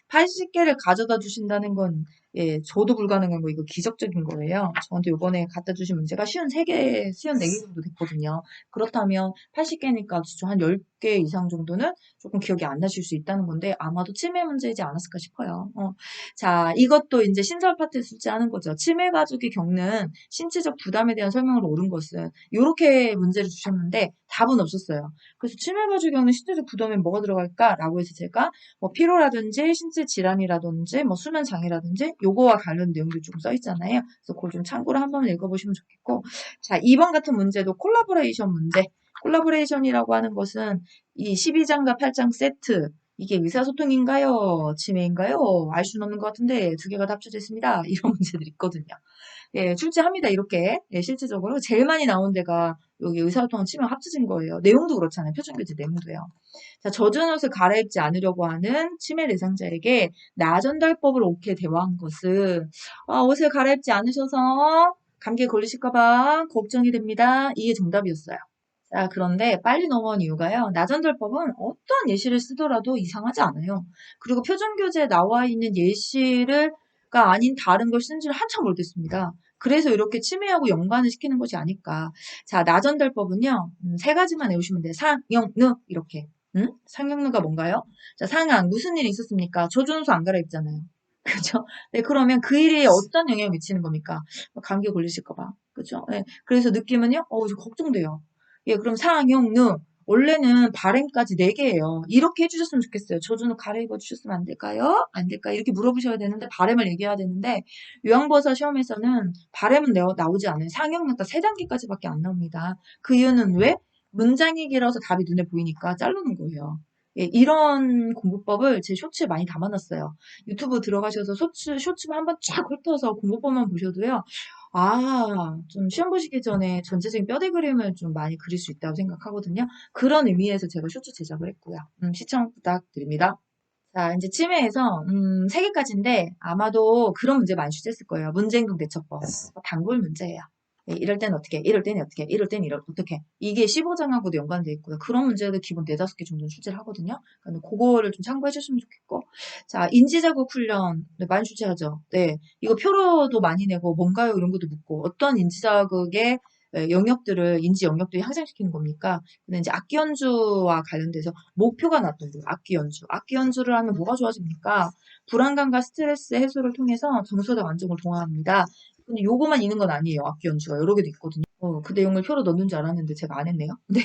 80개를 가져다 주신다는 건 예, 저도 불가능한 거 이거 기적적인 거예요. 저한테 이번에 갖다 주신 문제가 쉬운 3개, 쉬운 4개 정도 됐거든요. 그렇다면 80개니까 한 10개 이상 정도는 조금 기억이 안 나실 수 있다는 건데 아마도 치매 문제이지 않았을까 싶어요. 자, 이것도 이제 신설 파트에 숙제하는 거죠. 치매 가족이 겪는 신체적 부담에 대한 설명을 옳은 것은 이렇게 문제를 주셨는데 답은 없었어요. 그래서 치매 가족이 겪는 신체적 부담에 뭐가 들어갈까라고 해서 제가 뭐 피로라든지 신체 질환이라든지 뭐 수면 장애라든지 요거와 관련 내용들이 좀 써 있잖아요. 그래서 그걸 좀 참고로 한번 읽어보시면 좋겠고 자 2번 같은 문제도 콜라보레이션 문제 콜라보레이션이라고 하는 것은 이 12장과 8장 세트 이게 의사소통인가요? 치매인가요? 알 수는 없는 것 같은데 2개가 다 합쳐져 있습니다. 이런 문제들이 있거든요. 예, 출제합니다. 이렇게. 예, 실질적으로 제일 많이 나온 데가 여기 의사소통은 치매 합쳐진 거예요. 내용도 그렇잖아요. 표준교재 내용도요. 자, 젖은 옷을 갈아입지 않으려고 하는 치매 대상자에게 나전달법을 옳게 대화한 것은 옷을 갈아입지 않으셔서 감기에 걸리실까봐 걱정이 됩니다. 이게 정답이었어요. 자, 그런데 빨리 넘어온 이유가요. 나전달법은 어떤 예시를 쓰더라도 이상하지 않아요. 그리고 표준교재에 나와 있는 예시가 아닌 다른 걸 쓴 지를 한참 오래됐습니다. 그래서 이렇게 치매하고 연관을 시키는 것이 아닐까. 자, 나전달법은요. 3가지만 외우시면 돼요. 상, 영, 느 이렇게. 상영누가 뭔가요? 자, 상황 무슨 일이 있었습니까? 조준수 안 갈아입잖아요. 그죠? 네, 그러면 그 일이 어떤 영향을 미치는 겁니까? 감기 걸리실까 봐. 그죠? 네, 그래서 느낌은요? 저 걱정돼요. 예, 그럼 상영누 원래는 발음까지 4개예요. 이렇게 해주셨으면 좋겠어요. 조준우 갈아입어 주셨으면 안 될까요? 안 될까요? 이렇게 물어보셔야 되는데 발음을 얘기해야 되는데 요양보호사 시험에서는 발음은 나오지 않아요. 상영누 딱 3단계까지밖에 안 나옵니다. 그 이유는 왜? 문장이 길어서 답이 눈에 보이니까 자르는 거예요. 예, 이런 공부법을 제 쇼츠에 많이 담아놨어요. 유튜브 들어가셔서 쇼츠만 한번 쫙 훑어서 공부법만 보셔도요. 좀 시험 보시기 전에 전체적인 뼈대 그림을 좀 많이 그릴 수 있다고 생각하거든요. 그런 의미에서 제가 쇼츠 제작을 했고요. 시청 부탁드립니다. 자, 이제 치매에서 3개까지인데 아마도 그런 문제 많이 출제했을 거예요. 문제행동 대처법. 단골 문제예요. 예, 이럴 땐 어떻게, 이럴 땐 어떻게, 이럴 땐 어떻게. 이게 15장하고도 연관돼 있고요. 그런 문제들 기본 4-5개 정도는 출제를 하거든요. 그러니까 그거를 좀 참고해 주시면 좋겠고. 자, 인지자극 훈련 네, 많이 출제하죠. 네, 이거 표로도 많이 내고 뭔가요? 이런 것도 묻고 어떤 인지자극의 인지 영역들이 향상시키는 겁니까? 근데 이제 악기 연주와 관련돼서 목표가 나왔던 거예요. 악기 연주. 악기 연주를 하면 뭐가 좋아집니까? 불안감과 스트레스 해소를 통해서 정서적 안정을 동화합니다. 근데 요거만 있는 건 아니에요. 악기 연주가 여러 개도 있거든요. 그 내용을 표로 넣는 줄 알았는데 제가 안 했네요. 네,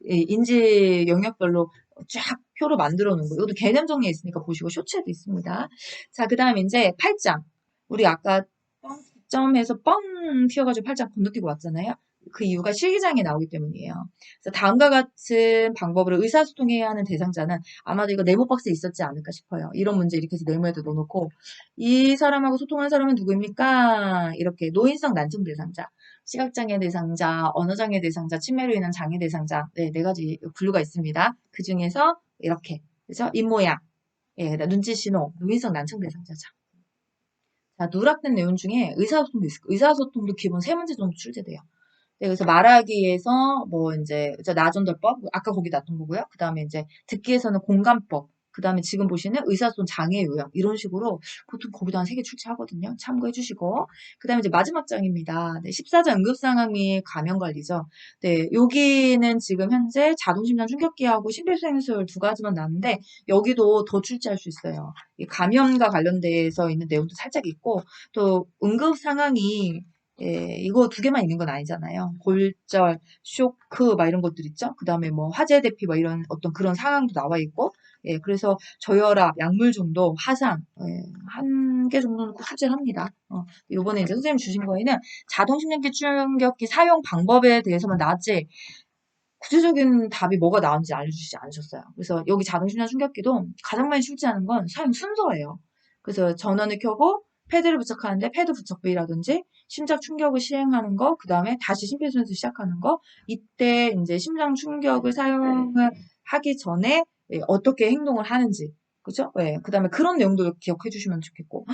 인지 영역별로 쫙 표로 만들어 놓은 거. 이것도 개념 정리에 있으니까 보시고 쇼츠에도 있습니다. 자, 그 다음 이제 팔짱. 우리 아까 점에서 뻥 튀어가지고 팔짱 건너뛰고 왔잖아요. 그 이유가 실기장에 나오기 때문이에요. 그래서 다음과 같은 방법으로 의사소통해야 하는 대상자는 아마도 이거 네모 박스에 있었지 않을까 싶어요. 이런 문제 이렇게 해서 네모에도 넣어놓고 이 사람하고 소통하는 사람은 누구입니까? 이렇게 노인성 난청 대상자, 시각장애 대상자, 언어장애 대상자, 치매로 인한 장애 대상자 네 가지 분류가 있습니다. 그 중에서 이렇게 그죠? 입모양, 예, 눈치 신호, 노인성 난청 대상자죠. 자, 누락된 내용 중에 의사소통도 있을 거예요. 의사소통도 기본 3문제 정도 출제돼요. 네, 그래서 말하기에서 뭐 이제 나전달법 아까 거기 놨던 거고요. 그 다음에 이제 듣기에서는 공감법. 그 다음에 지금 보시는 의사소통 장애 요양 이런 식으로 보통 거기도 한 3개 출제하거든요. 참고해 주시고 그 다음에 이제 마지막 장입니다. 네, 14장 응급상황 및 감염관리죠. 네, 여기는 지금 현재 자동심장 충격기하고 심폐소생술 2가지만 나왔는데 여기도 더 출제할 수 있어요. 이 감염과 관련돼서 있는 내용도 살짝 있고 또 응급 상황이 예, 이거 2개만 있는 건 아니잖아요. 골절, 쇼크, 막 이런 것들 있죠. 그 다음에 뭐 화재 대피, 막 이런 어떤 그런 상황도 나와 있고, 예, 그래서 저혈압, 약물 중독, 화상, 예, 1개 정도는 꼭 출제를 합니다. 요번에 이제 선생님 주신 거에는 자동심장기 충격기 사용 방법에 대해서만 나왔지, 구체적인 답이 뭐가 나온지 알려주시지 않으셨어요. 그래서 여기 자동심장 충격기도 가장 많이 출제하는 건 사용 순서예요. 그래서 전원을 켜고 패드를 부착하는데 패드 부착부위라든지 심장 충격을 시행하는 거, 그 다음에 다시 심폐소생술 시작하는 거, 이때 이제 심장 충격을 사용을 하기 전에 어떻게 행동을 하는지, 그죠? 예, 그 다음에 그런 내용도 기억해 주시면 좋겠고,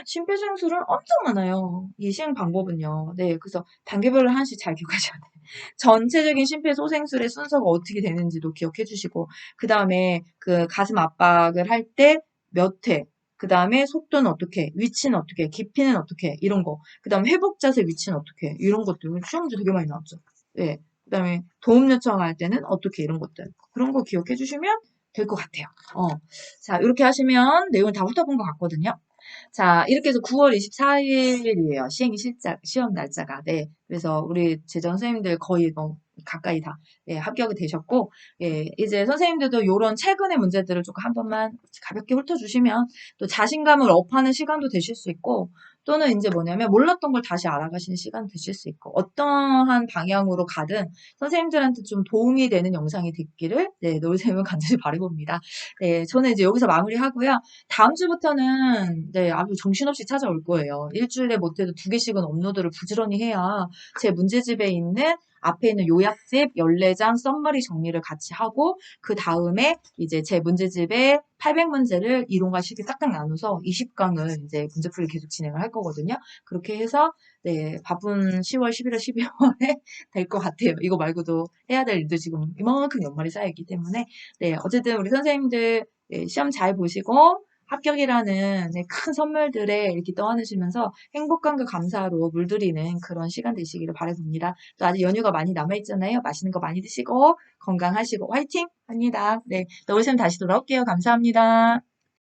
심폐소생술은 엄청 많아요. 이 시행 방법은요. 네, 그래서 단계별로 하나씩 잘 기억하셔야 돼요. 전체적인 심폐소생술의 순서가 어떻게 되는지도 기억해 주시고, 그 다음에 그 가슴 압박을 할 때 몇 회, 그 다음에 속도는 어떻게, 위치는 어떻게, 깊이는 어떻게, 이런 거. 그 다음에 회복 자세 위치는 어떻게, 이런 것들. 시험 문제 되게 많이 나왔죠. 네. 그 다음에 도움 요청할 때는 어떻게, 이런 것들. 그런 거 기억해 주시면 될 것 같아요. 자, 이렇게 하시면 내용을 다 훑어본 것 같거든요. 자, 이렇게 해서 9월 24일이에요. 시험 날짜가. 네. 그래서 우리 재정 선생님들 거의 뭐 가까이 다 예, 합격이 되셨고, 예, 이제 선생님들도 이런 최근의 문제들을 조금 한 번만 가볍게 훑어주시면 또 자신감을 업하는 시간도 되실 수 있고, 또는 이제 뭐냐면 몰랐던 걸 다시 알아가시는 시간 되실 수 있고, 어떠한 방향으로 가든 선생님들한테 좀 도움이 되는 영상이 됐기를, 네, 노을쌤은 간절히 바라봅니다. 네, 저는 이제 여기서 마무리하고요. 다음 주부터는 네, 아주 정신없이 찾아올 거예요. 일주일에 못해도 2개씩은 업로드를 부지런히 해야 제 문제집에 있는 앞에 있는 요약집 14장 썸머리 정리를 같이 하고 그 다음에 이제 제 문제집에 800문제를 이론과 실기 딱딱 나눠서 20강을 이제 문제풀이 계속 진행을 할 거거든요. 그렇게 해서 네, 바쁜 10월, 11월, 12월에 될 것 같아요. 이거 말고도 해야 될 일도 지금 이만큼 연말이 쌓여있기 때문에 네, 어쨌든 우리 선생님들 네, 시험 잘 보시고 합격이라는 네, 큰 선물들에 이렇게 떠안으시면서 행복감과 감사로 물들이는 그런 시간 되시기를 바라봅니다. 또 아직 연휴가 많이 남아있잖아요. 맛있는 거 많이 드시고 건강하시고 화이팅 합니다. 네, 노을쌤 다시 돌아올게요. 감사합니다.